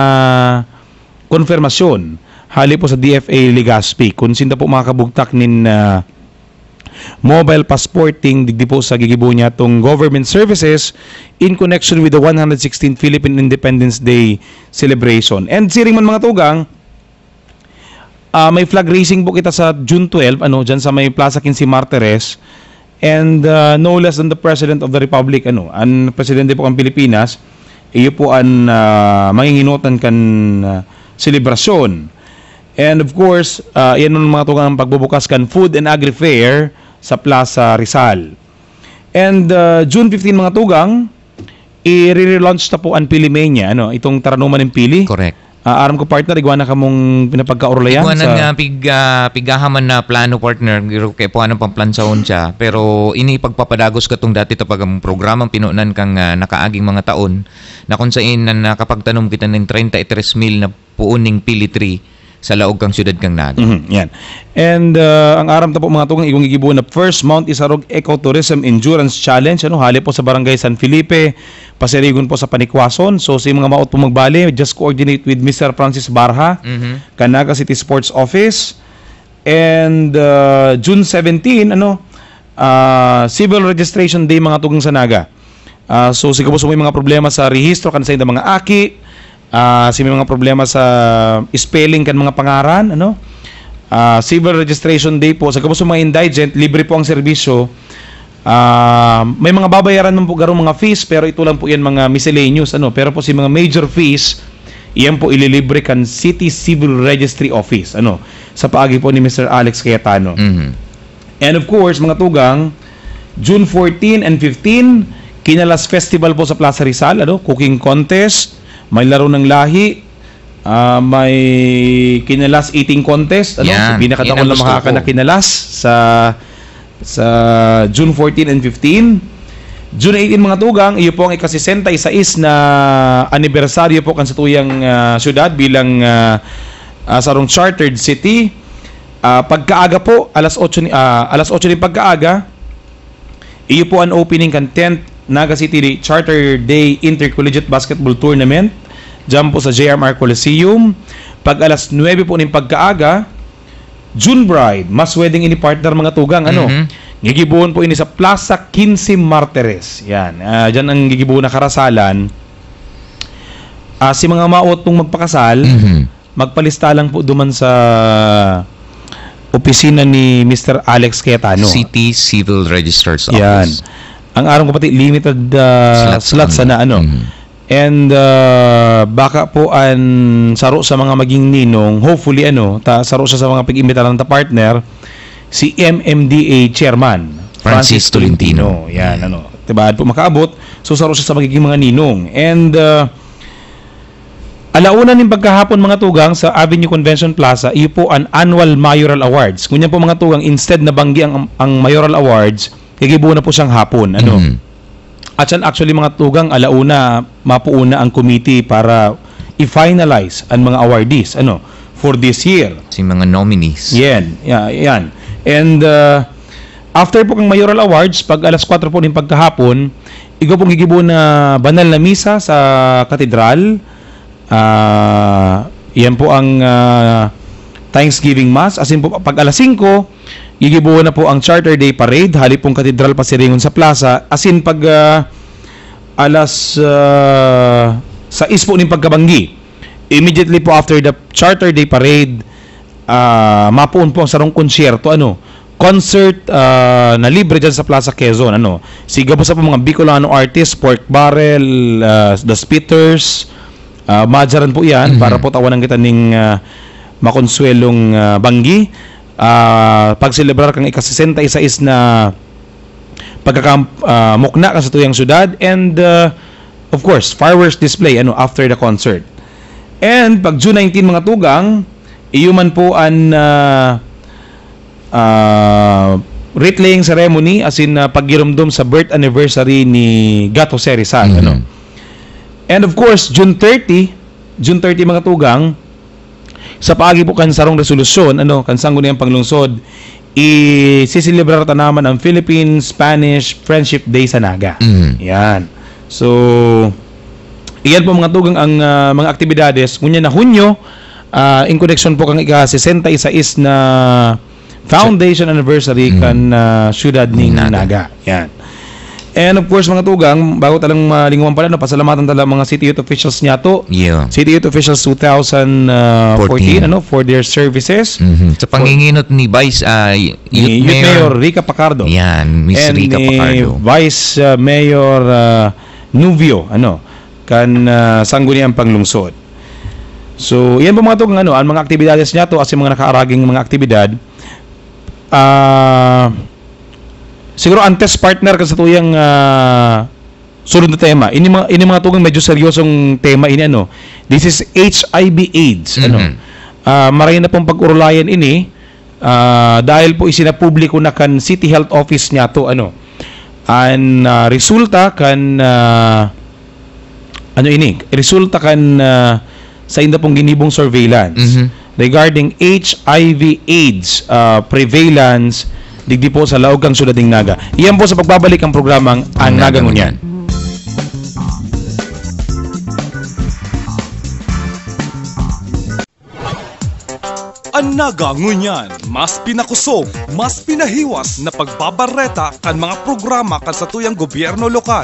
konfirmasyon hali po sa DFA Legazpi kung sinda po makakabugtak nin mobile passporting digdi po sa gigibo niya tong government services in connection with the 116th Philippine Independence Day celebration. And siring man mga tugang, may flag raising po kita sa June 12, dyan sa may Plaza 15 Martires, and no less than the President of the Republic, ang Presidente po ng Pilipinas, iyo po ang manginginutan kan selebrasyon. And of course, yan ang mga tugang pagbubukas kan Food and Agri Fair sa Plaza Rizal. And June 15 mga tugang, i-relaunch na po ang Pilimania, itong taranuman ng pili. Correct. Aram ko partner, igwana ka mong pinapagkaurulayan. Igwanan nga pigahaman na plano partner, kaya po anong pamplansaon siya. Pero inipagpapadagos ka itong dati tapag ang programang pinunan kang nakaaging mga taon na kung saan na nakapagtanom kita ng 33,000 na puuning pili tree sa laog kang siyudad kang Naga. Yan. And ang aram ta po mga tugang igong igibo na first Mount Isarog Ecotourism Endurance Challenge, hali po sa Barangay San Felipe, pasirigon po sa Panikwason. So sa mga maot po magbali, just coordinate with Mr. Francis Barha, Canaga City Sports Office. And June 17, Civil Registration Day mga tugang sa Naga. So siguro may mga problema sa rehistro kan sa mga aki, may mga problema sa spelling kan mga pangaran, Civil Registration Day po. Sa kapos mga indigent, libre po ang serbisyo. May mga babayaran mo po garong mga fees, pero ito lang po yan mga miscellaneous, pero po si mga major fees, iyan po ililibre kan City Civil Registry Office, sa paagi po ni Mr. Alex Cayetano. And of course, mga tugang, June 14 and 15, Kinalas Festival po sa Plaza Rizal, cooking contest, may laro ng lahi, may Kinalas eating contest, pinakadakol na makakana Kinalas sa June 14 and 15. June 18 mga tugang, iyo po ang ika-66 na anibersaryo po kan sa tuyang syudad bilang sarong chartered city. Pagkaaga po, alas 8 ng pagkaaga, iyo po ang opening kan 10th Naga City Charter Day Intercollegiate Basketball Tournament dyan po sa JMR Coliseum. Pag alas 9 po ng pagkaaga, June Bride, mas wedding ini partner mga tugang, gigibuon po ini sa Plaza 15 Martires. Yan, dyan ang gigibuon na karasalan. Si mga maotong magpakasal, magpalista lang po duman sa opisina ni Mr. Alex Cayetano. City Civil Registrar's Office. Yan. Ang araw ko pati limited slots na And baka po an saro sa mga maging ninong, hopefully saro siya sa mga pag-imbitahan ta partner, si MMDA Chairman Francis Tolentino. Yan, diba po makaabot, so saro siya sa magiging mga ninong. And alauna ng pagkahapon mga tugang sa Avenue Convention Plaza, iyo po ang annual mayoral awards. Kunya po mga tugang, instead na banggi ang mayoral awards, gigibuo na po siyang hapon. At yan actually mga tugang, alauna mapuuna ang committee para i-finalize ang mga awardees for this year. Si mga nominees. Yan. And after po kang mayoral awards, pag alas 4 po ng pagkahapon, igo pong gigibuo na banal na misa sa katedral. Yan po ang Thanksgiving Mass. As in po, pag alas 5, gigibuo na po ang Charter Day Parade, halip pong katedral pasiringon sa plaza. As in, pag alas 6 po ng pagkabanggi, immediately po after the Charter Day Parade, mapuon po ang sarong konsyerto, concert na libre dyan sa Plaza Quezon. Siga po sa po mga Bicolano artists, Pork Barrel, The Spitters, madyaran po yan, para po tawanan kita ng makonsuelong banggi. Pag-celebrar kang ika-66 na pagkakamukna ka sa tuyang syudad, and of course fireworks display after the concert. And pag June 19 mga tugang, iyuman po ang wreath laying ceremony, as in paggirumdum sa birth anniversary ni Gato Jose Rizal. And of course June 30 mga tugang, sa paagi po kan sarong resolusyon, kan sangguniang panglungsod, isisilibrar ta naman ang Philippine-Spanish Friendship Day sa Naga. Yan. So, iyan po mga tugang ang mga aktibidades. Ngunya na Hunyo, in connection po kang ika-66 na foundation anniversary kan syudad ng Naga. Yan. And of course mga tugang, bago talang malingawang pala, pasalamatan tala mga city youth officials niya to. City youth officials 2014 for their services. Sa panginginot ni Vice Youth Mayor Rica Pacardo. Yan, Miss Rica Pacardo. Vice Mayor Nubio, kan sangguniang panglungsod. So, yan po mga tugang ang mga aktibidades niya to, as mga nakaaraging mga aktibidad. Siguro antes partner ka sa tuyang sunod na tema. Ini mga tugang medyo seryosong tema ini This is HIV AIDS. Maray na pong pag-urulayan ini dahil po isinapubliko na kan City Health Office niya to An resulta kan resulta kan sa inda pong ginibong surveillance regarding HIV AIDS prevalence digdi po sa Laogang Syudad ng Naga. Iyan po sa pagbabalik ang programang Ang Naga Ngunyan. A Anaga ngunyan, mas pinakusog, mas pinahiwas na pagbabareta kan mga programa kan sa tuyang gobyerno lokal.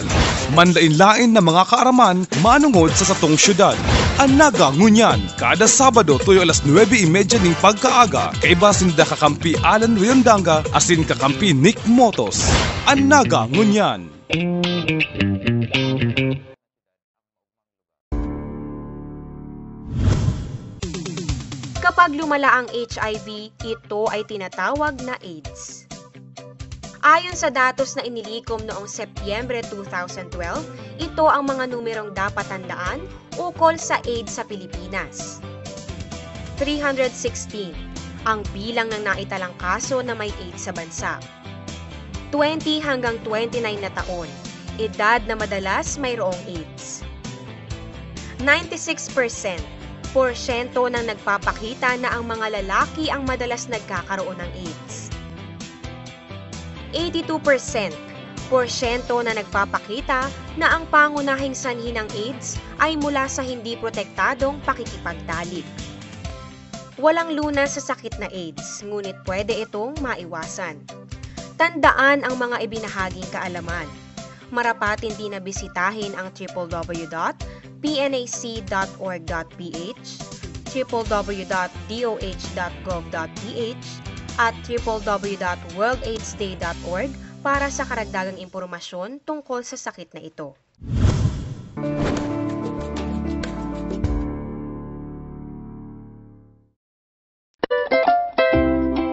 Manlain-lain na mga kaaraman manungod sa satong syudad. Anaga ngunyan, kada Sabado tuyo alas 9:30 ning pagkaaga, kaiba sinda kakampi Alan Riondanga asin kakampi Nick Motos. Anaga ngunyan. Kapag lumala ang HIV, ito ay tinatawag na AIDS. Ayon sa datos na inilikom noong Setyembre 2012, ito ang mga numerong dapat tandaan ukol sa AIDS sa Pilipinas. 316 ang bilang ng naitalang kaso na may AIDS sa bansa. 20 hanggang 29 na taon, edad na madalas mayroong AIDS. 96% ng nagpapakita na ang mga lalaki ang madalas nagkakaroon ng AIDS. 82% na nagpapakita na ang pangunahing sanhi ng AIDS ay mula sa hindi protektadong pakikipagtalik. Walang lunas sa sakit na AIDS, ngunit pwede itong maiwasan. Tandaan ang mga ibinahaging kaalaman. Marapatin din na bisitahin ang www.pnac.org.ph, www.doh.gov.ph, at www.worldaidsday.org para sa karagdagang impormasyon tungkol sa sakit na ito.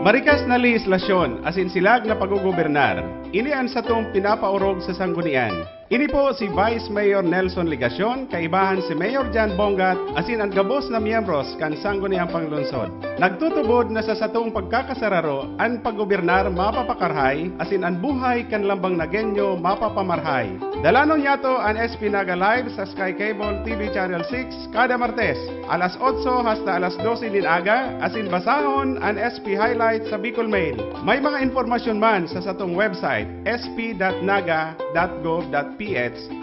Marikas na lehislasyon, asin silag na paggugobernar, inian sa tong pinapaurog sa sanggunian. Ini po si Vice Mayor Nelson Ligacion, kaibahan si Mayor Jan Bongat, asin ang gabos na miyembros kan sangguniang panglungsod. Nagtutubod na sa satong pagkakasararo, ang paggobernar mapapakarhay, asin ang buhay kan lambang nagenyo mapapamarhay. Dalanon yato ang SP Naga Live sa Sky Cable TV Channel 6 kada Martes, alas 8 hasta alas 12 din aga, asin basahon ang SP Highlights sa Bicol Mail. May mga informasyon man sa satong website sp.naga.gov.ph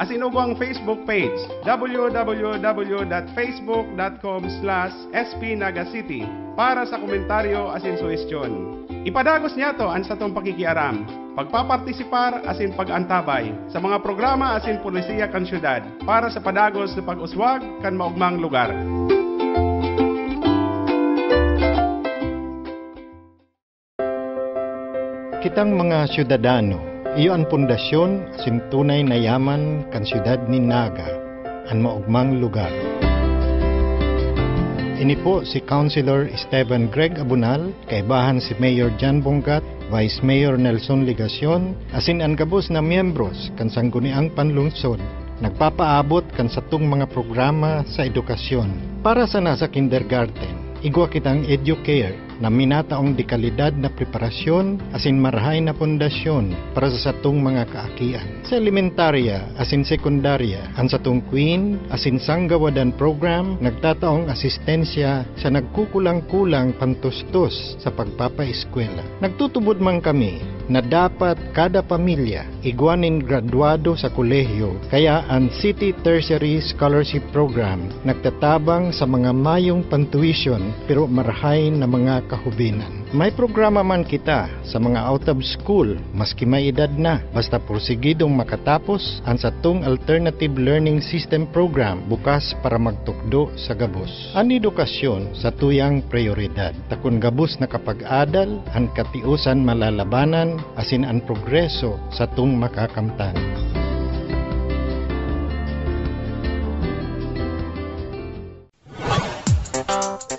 asin ugang Facebook page www.facebook.com/spnagacity para sa komentaryo asin suhestyon. Ipadagos niya to ang satong pakikiaram, pagpapartisipar asin pag-antabay sa mga programa asin pulisiya kan syudad para sa padagos sa pag-uswag kan maugmang lugar. Kitang mga syudadano, iyo ang pundasyon asin tunay na yaman kan syudad ni Naga, ang maugmang lugar. Ini po si Councilor Esteban Greg Abunal, kaibahan si Mayor Jan Bongat, Vice Mayor Nelson Ligacion, asin ang gabos na miyembros kan sangguniang panlungsod, nagpapaabot kan satong mga programa sa edukasyon. Para sa nasa kindergarten, igwa kitang EduCare na minataong dekalidad na preparasyon asin marahay na pundasyon para sa satong mga kaakian. Sa elementarya asin sekundarya, ang satong Queen asin Sanggawadan program nagtataong asistensya sa nagkukulang-kulang pantustos sa pagpapaeskwela. Nagtutubod man kami na dapat kada pamilya igwanin graduado sa kolehiyo, kaya ang City Tertiary Scholarship Program nagtatabang sa mga mayong pantuition pero marahay na mga kahubinan. May programa man kita sa mga out of school maski may edad na, basta porsigidong makatapos ang satong Alternative Learning System Program bukas para magtukdo sa gabos. Ang edukasyon sa tuyang prioridad. Takon gabos na kapag-adal, ang katiusan malalabanan asin ang progreso sa tung makakamtan.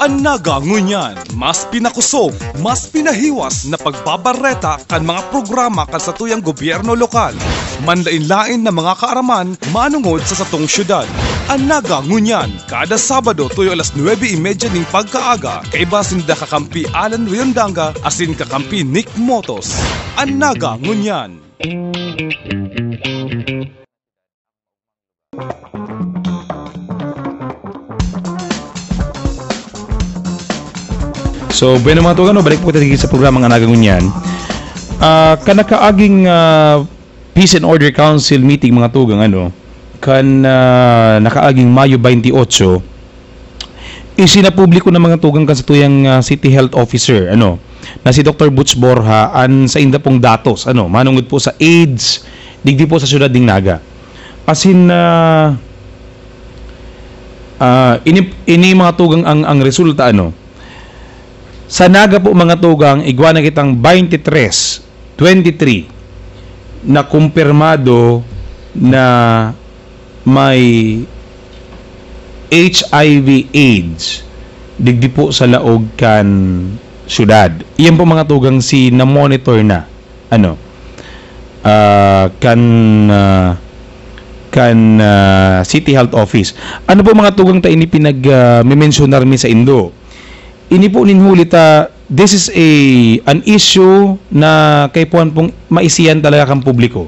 Anaga ngunyan, mas pinakusog, mas pinahiwas na pagbabareta kan mga programa kan sa tuyang gobyerno lokal. Manlain-lain na mga kaaraman manungod sa satong syudad. Anaga ngunyan, kada Sabado tuyo alas 9:30 ning pagkaaga, kaiba sinda kakampi Alan Riondanga asin kakampi Nick Motos. Anaga ngunyan. So, bueno mga tugan, balik po tayo sa programang Anaga Ngunyan. Kanakaaging Peace and Order Council meeting mga tugang nakaaging Mayo 28, isinapubliko ng mga tugang kasatuyang City Health Officer na si Dr. Butch Borja sa inda pong datos manungod po sa AIDS digdi po sa siyudad ding Naga. As in ini mga tugang ang resulta sa Naga po mga tugang igwa na kitang 23 na kumpirmado na may HIV AIDS digdi po sa laog kan syudad. Iyan po mga tugang na monitor na City Health Office. Ano po mga tugang ta ini pinag-mention mi sa Indo. Ini po ninhulita this is an issue na kay puan pong maisiyan talaga kang publiko.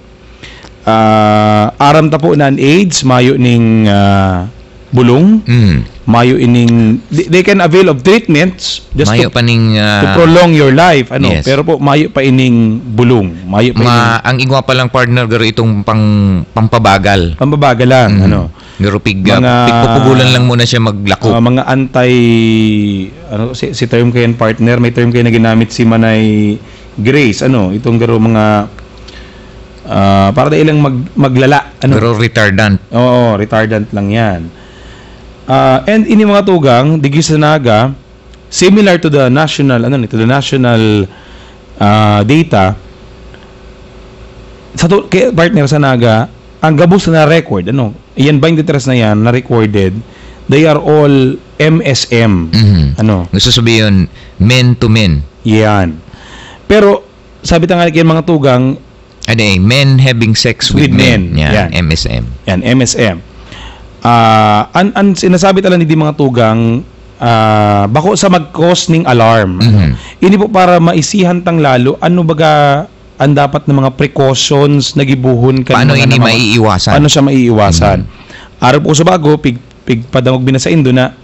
Aram ta po na ang AIDS mayo ning bulong, mayo ining they can avail of treatments just mayo to, paning to prolong your life yes. Pero po mayo pa ining bulong, mayo pa ang igwa pa lang partner garo itong pampabagal lang garo pigpupugulan lang muna siya maglako mga anti si term kayan partner, may term kayo na ginamit si Manay Grace itong garo mga para dahil lang maglala garo retardant. Oo, retardant lang yan. And ini mga tugang digi sa Naga similar to the national data sa partner sa Naga ang gabos na record iyan 23 na yan na recorded, they are all MSM. Gusto sabihin men to men yan, pero sabi ta nga mga tugang men having sex with men. Yan. MSM. Yan, MSM. Sinasabi talaga ni mga tugang bako sa mag-cause ning alarm. Ini po para maisihan tang lalo baga ang dapat na mga precautions na gibuhon kan paano ini maiiwasan. Paano siya maiiwasan. Araw po sa bago padamog binasa Indo na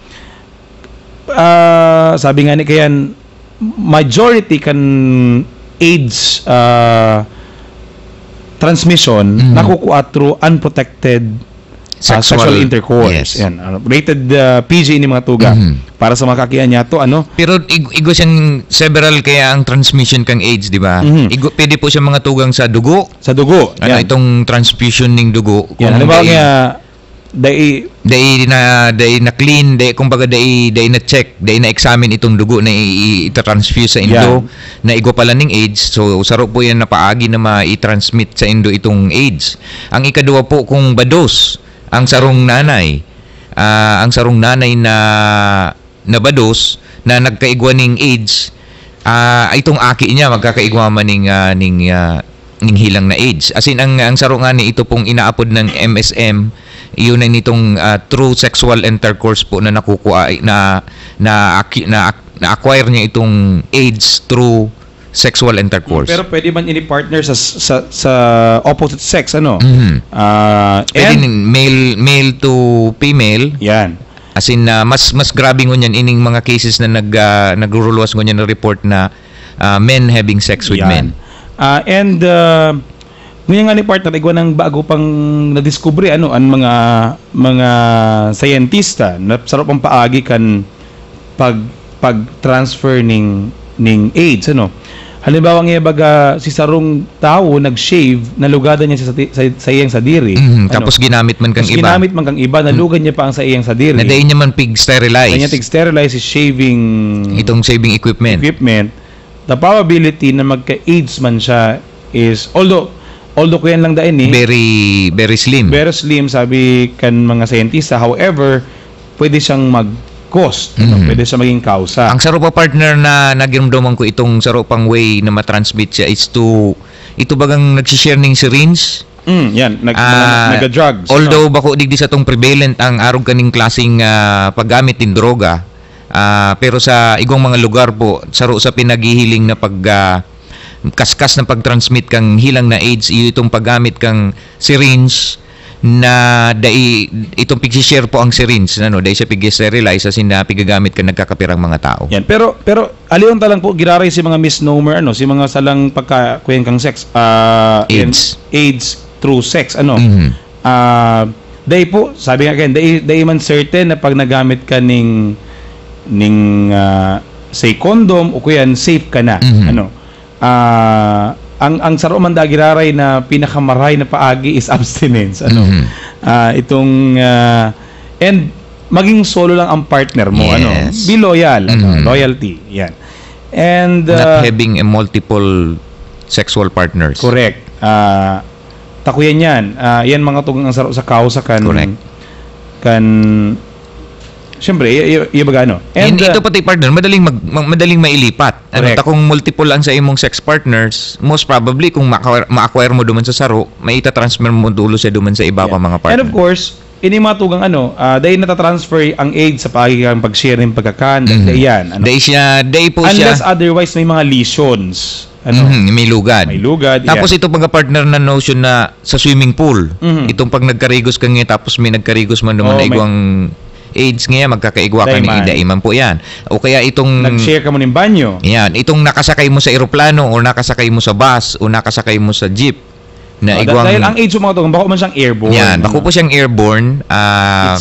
sabi nga ni kayan majority kan AIDS transmission nakukuha through unprotected sexual intercourse. Yes. Yan. Rated PG ini mga tuga. Para sa makakian niya to Pero igo siyang several kaya ang transmission kang AIDS, di ba? Pwede po siya mga tugang sa dugo. Sa dugo. Itong transfusion ng dugo. Yan. Halimbawa nga day na clean, kumbaga day na check, day na examine itong dugo na i-transfuse sa Indo na igo pala ng AIDS. So saro po yan na paagi na ma-i-transmit sa Indo itong AIDS. Ang ikadua po kung bados ang sarong nanay na bados na nagkaigwa ng AIDS, itong aki niya magkakaigwa man ning hilang na AIDS. As in ang saro nga ni ito pong inaapod ng MSM, iyon na nitong true sexual intercourse po na nakukuha na acquire niya itong AIDS through sexual intercourse. Pero pwede man ini partner sa opposite sex pwede male to female. Yan. As in mas grabe ngunyan ining mga cases na nagruluwas ngunyan na report na men having sex with men. And ngayon nga ni partner, igwa ng bago pang nadiskubre ang mga scientista na sarap ang paagi kan pag-transfer ning AIDS halimbawa nga baga si sarong tao nag-shave, nalugada niya sa iyang sadiri. Tapos ginamit man kang iba. Nalugad niya pa ang sa iyang sadiri. Nadayin niya man pig-sterilize. Kanya tig-sterilize si itong shaving equipment. The probability na magka-AIDS man siya is although ko yan lang dain very very slim. Very slim sabi kan mga scientista. However, pwede siyang mag-cause, pwede siya maging kausa. Ang saro pa partner na nagiramdaman ko itong saro pang way na matransmit siya is ito bagang nagsishare ng syringe. Yan, nag-drugs. Although bako digdi sa tong prevalent ang arog kaning klaseng paggamit ng droga, pero sa igong mga lugar po saro sa pinagihiling na kaskas na pag-transmit kang hilang na AIDS, itong paggamit kang syringe na itong pig-share po ang syringe dahil siya pig-sterilize as in pigagamit ka nagkakapirang mga tao. Yan, pero aliyon ta lang po giraray si mga misnomer si mga salang pagkakuyen kang sex AIDS through sex day po sabi nga again day man certain na pag nagamit ka ning ning say condom o kuyan safe ka na. Ano? Ang saro man dagiraray na pinakamaray na paagi is abstinence. Ano? Itong and maging solo lang ang partner mo. Ano? Be loyal. Ano? Loyalty. Yan. And not having a multiple sexual partners. Correct. Takuyan yan. Yan mga tugang ang saro sa kausa kan. Correct. Siyempre, ibaga ano. And ito pati partner, madaling mailipat. Ano, kung multiple ang sa imong sex partners, most probably kung ma-acquire mo duman sa saro, may ita-transfer mo dulo siya duman sa iba pa mga partner. And of course, ini matugang dahil natatransfer ang aid sa pag-share ng pagkakan, yan. Ano? Dahil po unless otherwise may mga lesions. Ano? May lugad. May lugad. Tapos ito pag partner na notion na sa swimming pool, itong pag nagkarigos ka nga tapos may nagkarigos man naman na igwang AIDS nga magkakaigwa ka ni idaiman po yan. O kaya itong nag-share ka mo ng banyo. Yan, itong nakasakay mo sa eroplano o nakasakay mo sa bus o nakasakay mo sa jeep. Na igwang, dahil ang AIDS mga tugang, bako man siyang airborne. Yan, bako po siyang airborne.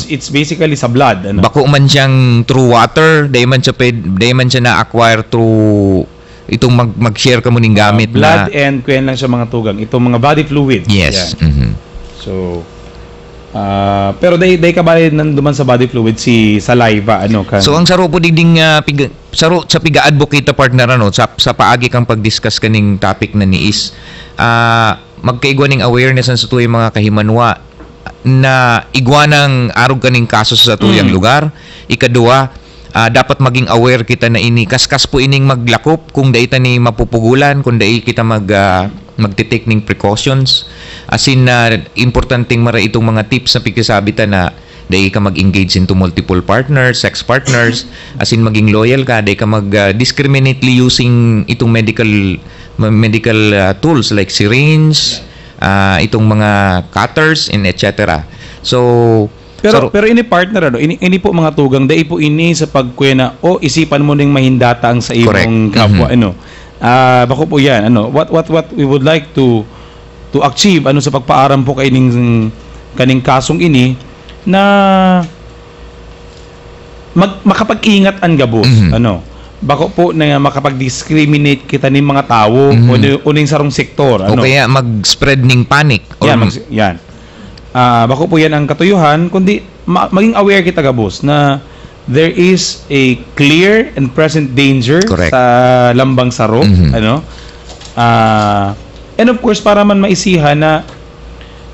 It's basically sa blood. Ano? Bako man siyang through water, dahil man siya na-acquire through itong mag-share ka mo ng gamit blood and kuyan lang siya mga tugang. Itong mga body fluids. Yes. So, pero day kabali nanduman sa body fluid si saliva So ang saro po ding saro sa piga-advocate partner sa paagi kang pag-discuss kaning topic na ni is magkaigwa ning awareness sa tuyang mga kahimanwa na igwanang arog kaning kaso sa tuyang lugar. Ikaduwa, dapat maging aware kita na ini kaskas po ining maglakop kung dayta ni mapupugulan, kung day kita magte-take ning precautions, as in importanteng mara itong mga tips na pagkasabitan na day ka mag-engage into multiple partners, sex partners, as in maging loyal ka, day ka mag-discriminately using itong medical tools like syringe, itong mga cutters and etc. So pero ini partner ini po mga tugang dai po ini sa pagkuya isipan mo ning mahindata ang sa imong kapwa bako po yan what we would like to achieve sa pagpaaram po kaning kasong ini na makapag-ingat ang gabos bako po na makapag-discriminate kita ning mga tao o ning sarong sektor o kaya mag-spread ning panic yan bako po yan ang katuyuhan, kundi maging aware kita gabos na there is a clear and present danger sa lambang saro. And of course, para man maisihan na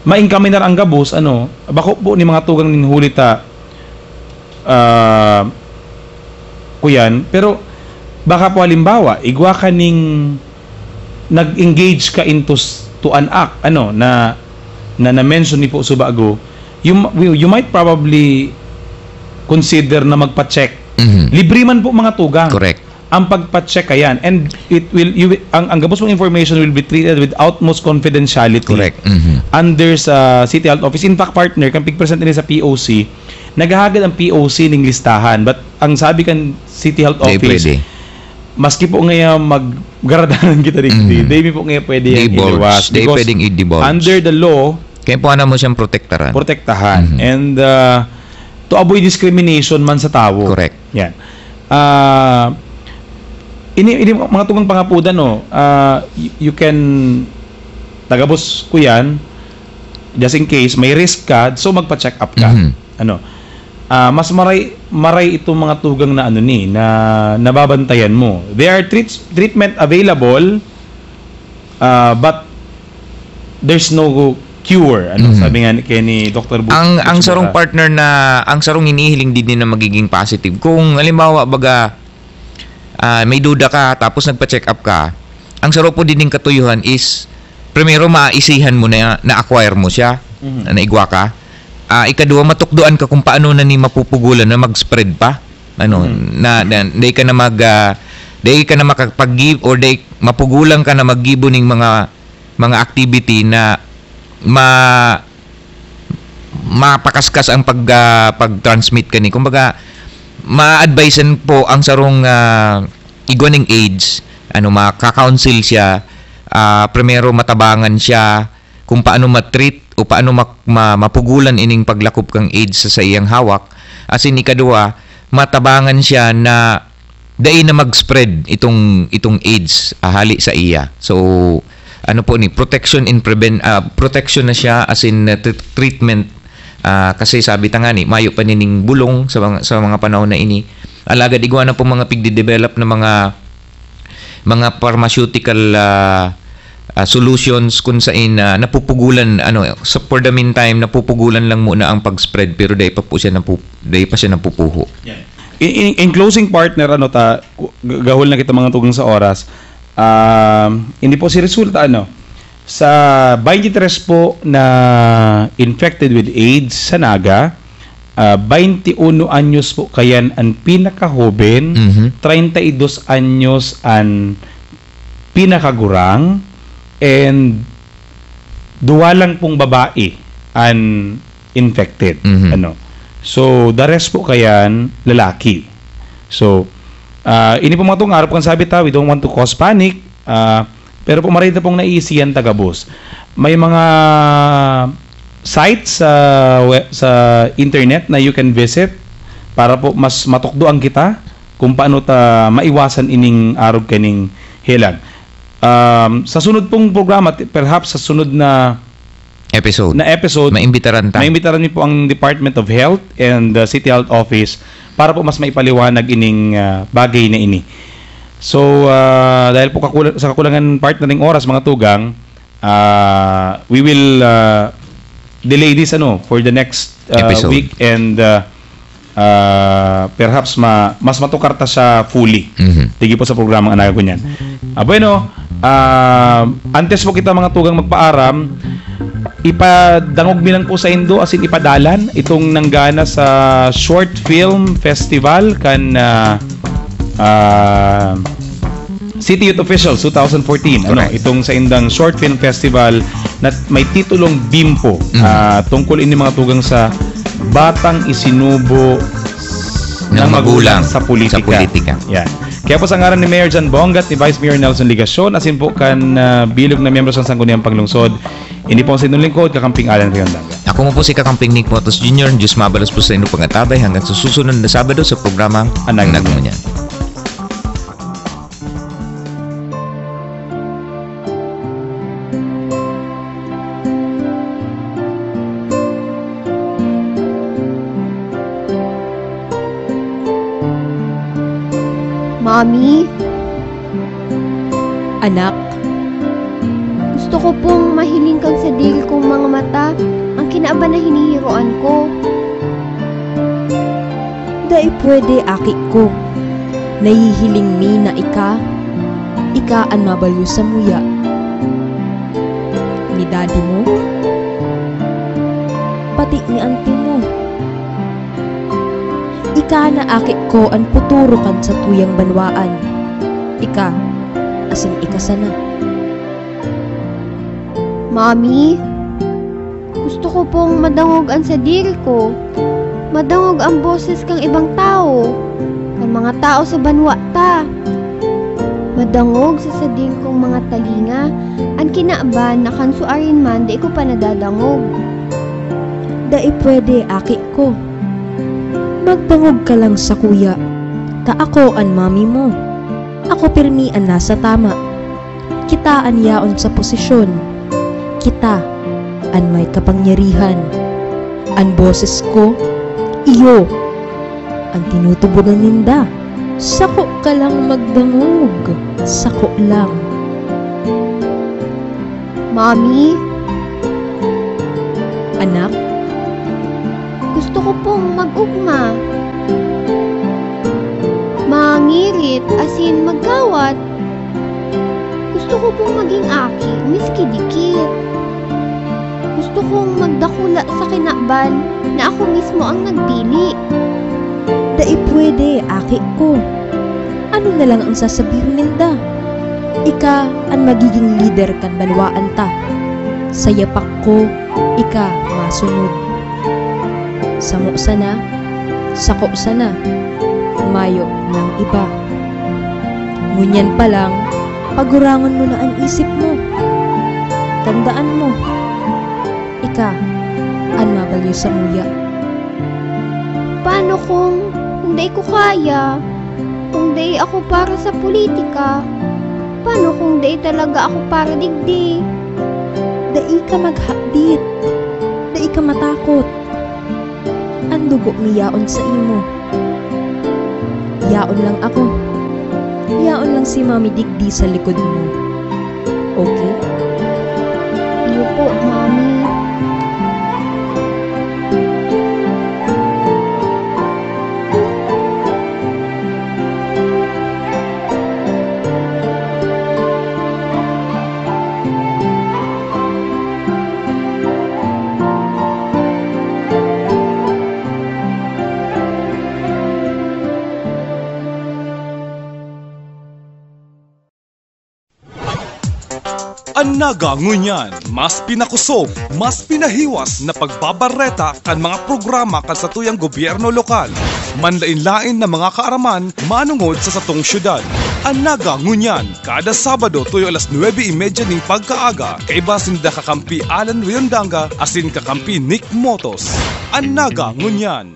maingkaminar ang gabos, bako po ni mga tugang ning hulita kuyan, pero baka po halimbawa, igwa ka ning nag-engage ka into to an act, na mention ni po Subago, you might probably consider na magpa-check. Libre man po mga tugang. Correct. Ang pagpa-check ayan, and ang gabos mong information will be treated with utmost confidentiality. Correct. Under sa City Health Office. In fact, partner, kang pig-present nila sa POC, naghahagad ang POC ng listahan. But ang sabi kan City Health Office, maski po ngayon maggaradanan kita dito, hindi po ngayon pwede yan iliwas. Hindi pwedeng i-divulge. Under the law, kaya po mo siyang protektahan. And to avoid discrimination man sa tao. Correct. Yan. Ini mga tugang pangapudan, you can tagabos ko yan, just in case, may risk ka, so magpa-check up ka. Mas maray itong mga tugang na na nababantayan mo. There are treatment available, but there's no cure. Sabi nga ni Dr. Bush. Ang sarong partner na ang sarong inihiling din na magiging positive. Kung halimbawa baga may duda ka tapos nagpa-check up ka, ang sarong po din katuyuhan is primero maaisihan mo na acquire mo siya, na igwa ka. Ikaduwa, matukduan ka kung paano na ni mapupugulan na mag-spread pa. Na day ka na makapag-give or day mapugulan ka na mag-gibo ning mga activity na mapakaskas ang pag-transmit kani. Kumbaga, ma-advisean po ang sarong igwaning AIDS, makaka-counsel siya, primero matabangan siya kung paano matreat o paano mapugulan ining paglakop kang AIDS sa iyang hawak. As in, ikaduwa, matabangan siya na dai na mag-spread itong AIDS hali sa iya. So ano po ni protection protection na siya as in treatment kasi sabi ta nga ni mayo pa nining bulong sa mga panahon na ini. Alagad igwa na po mga pigde-develop na mga pharmaceutical solutions kung saan napupugulan for the meantime napupugulan lang muna ang pag-spread pero dai pa siya napupuho. Yeah. In closing partner gahol na kita mga tugang sa oras. Hindi po si resulta sa 23 po na infected with AIDS sa Naga, 21 anyos po kayan ang pinakahoben, 32 anyos ang pinakagurang, and duwa lang pong babae ang infected. So, the rest po kayan lalaki. So, ini po mga itong harap kang sabi we don't want to cause panic, pero po marita pong naisiyan tagabos. May mga sites sa internet na you can visit para po mas matukdoan kita kung paano ta maiwasan ining arog kaning hilag. Sa sunod pong programa, perhaps sa sunod na episode maimbitaran niyo po ang Department of Health and City Health Office para po mas maipaliwanag ining bagay na ini. So dahil po sa kakulangan partnering oras mga tugang, we will delay this for the next week, and perhaps mas matukarta sa fully. Tigi po sa programang anaga ko niyan. Bueno, antes po kita mga tugang magpaaram, ipadangog bilang po sa Indo as in ipadalan itong nanggana sa Short Film Festival kan City Youth Officials 2014. Itong sa Indang Short Film Festival na may titulong Bimpo, tungkol ini mga tugang sa batang isinubo ng magulang sa politika. Yan. Kaya po sa ngaran ni Mayor Jan Bongat, ni Vice Mayor Nelson Ligasyon, asin po kan bilog na miyembro sa Sangguniang Panglungsod, hindi po sa inyong lingkod, Kakamping Alan Riondaga. Ako mo po si Kakamping Nick Motos Jr. Diyos mabalos po sa inyong pangatabay hanggang sa susunod na Sabado sa programang Anang Nagmunyan. Mami? Anak? Gusto ko pong mahiling kang sa diri kong mga mata ang kinaba na hinihiroan ko. Dai pwede aki ko. Nahihiling mi na ika ang mabalyo sa muya. Ni daddy mo? Pati ni auntie mo. Ika na aki ko ang puturukan sa tuyang banwaan. Ika, asin ika sana. Mami, gusto ko pong madangog ang sa diri ko. Madangog ang boses kang ibang tao. Ang mga tao sa banwa ta. Madangog sa diri kong mga talinga. Ang kinaaban na kansuarin man, di ko pa nadadangog. Dai pwede aki ko. Magtangog ka lang sa kuya. Ta ako ang mami mo. Ako pirmi ang nasa tama. Kita ang yaon sa posisyon. Kita ang may kapangyarihan. Ang boses ko, iyo. Ang tinutubunan ninda. Sako ka lang magdangog. Sako lang. Mami? Anak? Gusto ko pong mag-ugma. Mangirit, asin magkawat. Gusto ko pong maging aki, miski dikit. Gusto kong magdakula sa kinakban na ako mismo ang nagpili. Dai pwede, aki ko. Ano na lang ang sasabihin ninda? Ika ang magiging leader kan banwaan ta. Sa yapak ko, ika masunod. Samo sana, sako sana, mayo ng iba. Ngunyan pa lang, pagurangan mo na ang isip mo. Tandaan mo, ika, ang mabalyo sa muya. Paano kung Kung di ko kaya, kung di ako para sa politika, paano kung di talaga ako para digdi? Dai ka maghapdit. Dai ka matakot. Ang dugo miyaon sa imo. Yaon lang ako. Yaon lang si Mami Digdi sa likod mo. Okay? Iyo po, Mami. Ang naga ngunyan, mas pinakusog, mas pinahiwas na pagbabareta kan mga programa kan sa tuyang gobyerno lokal. Manlain-lain na mga kaaraman manungod sa satong syudad. Ang naga ngunyan, kada Sabado tuyo alas 9:30 ning pagkaaga, kaiba sinda kakampi Alan Riondanga asin kakampi Nick Motos. Ang naga ngunyan.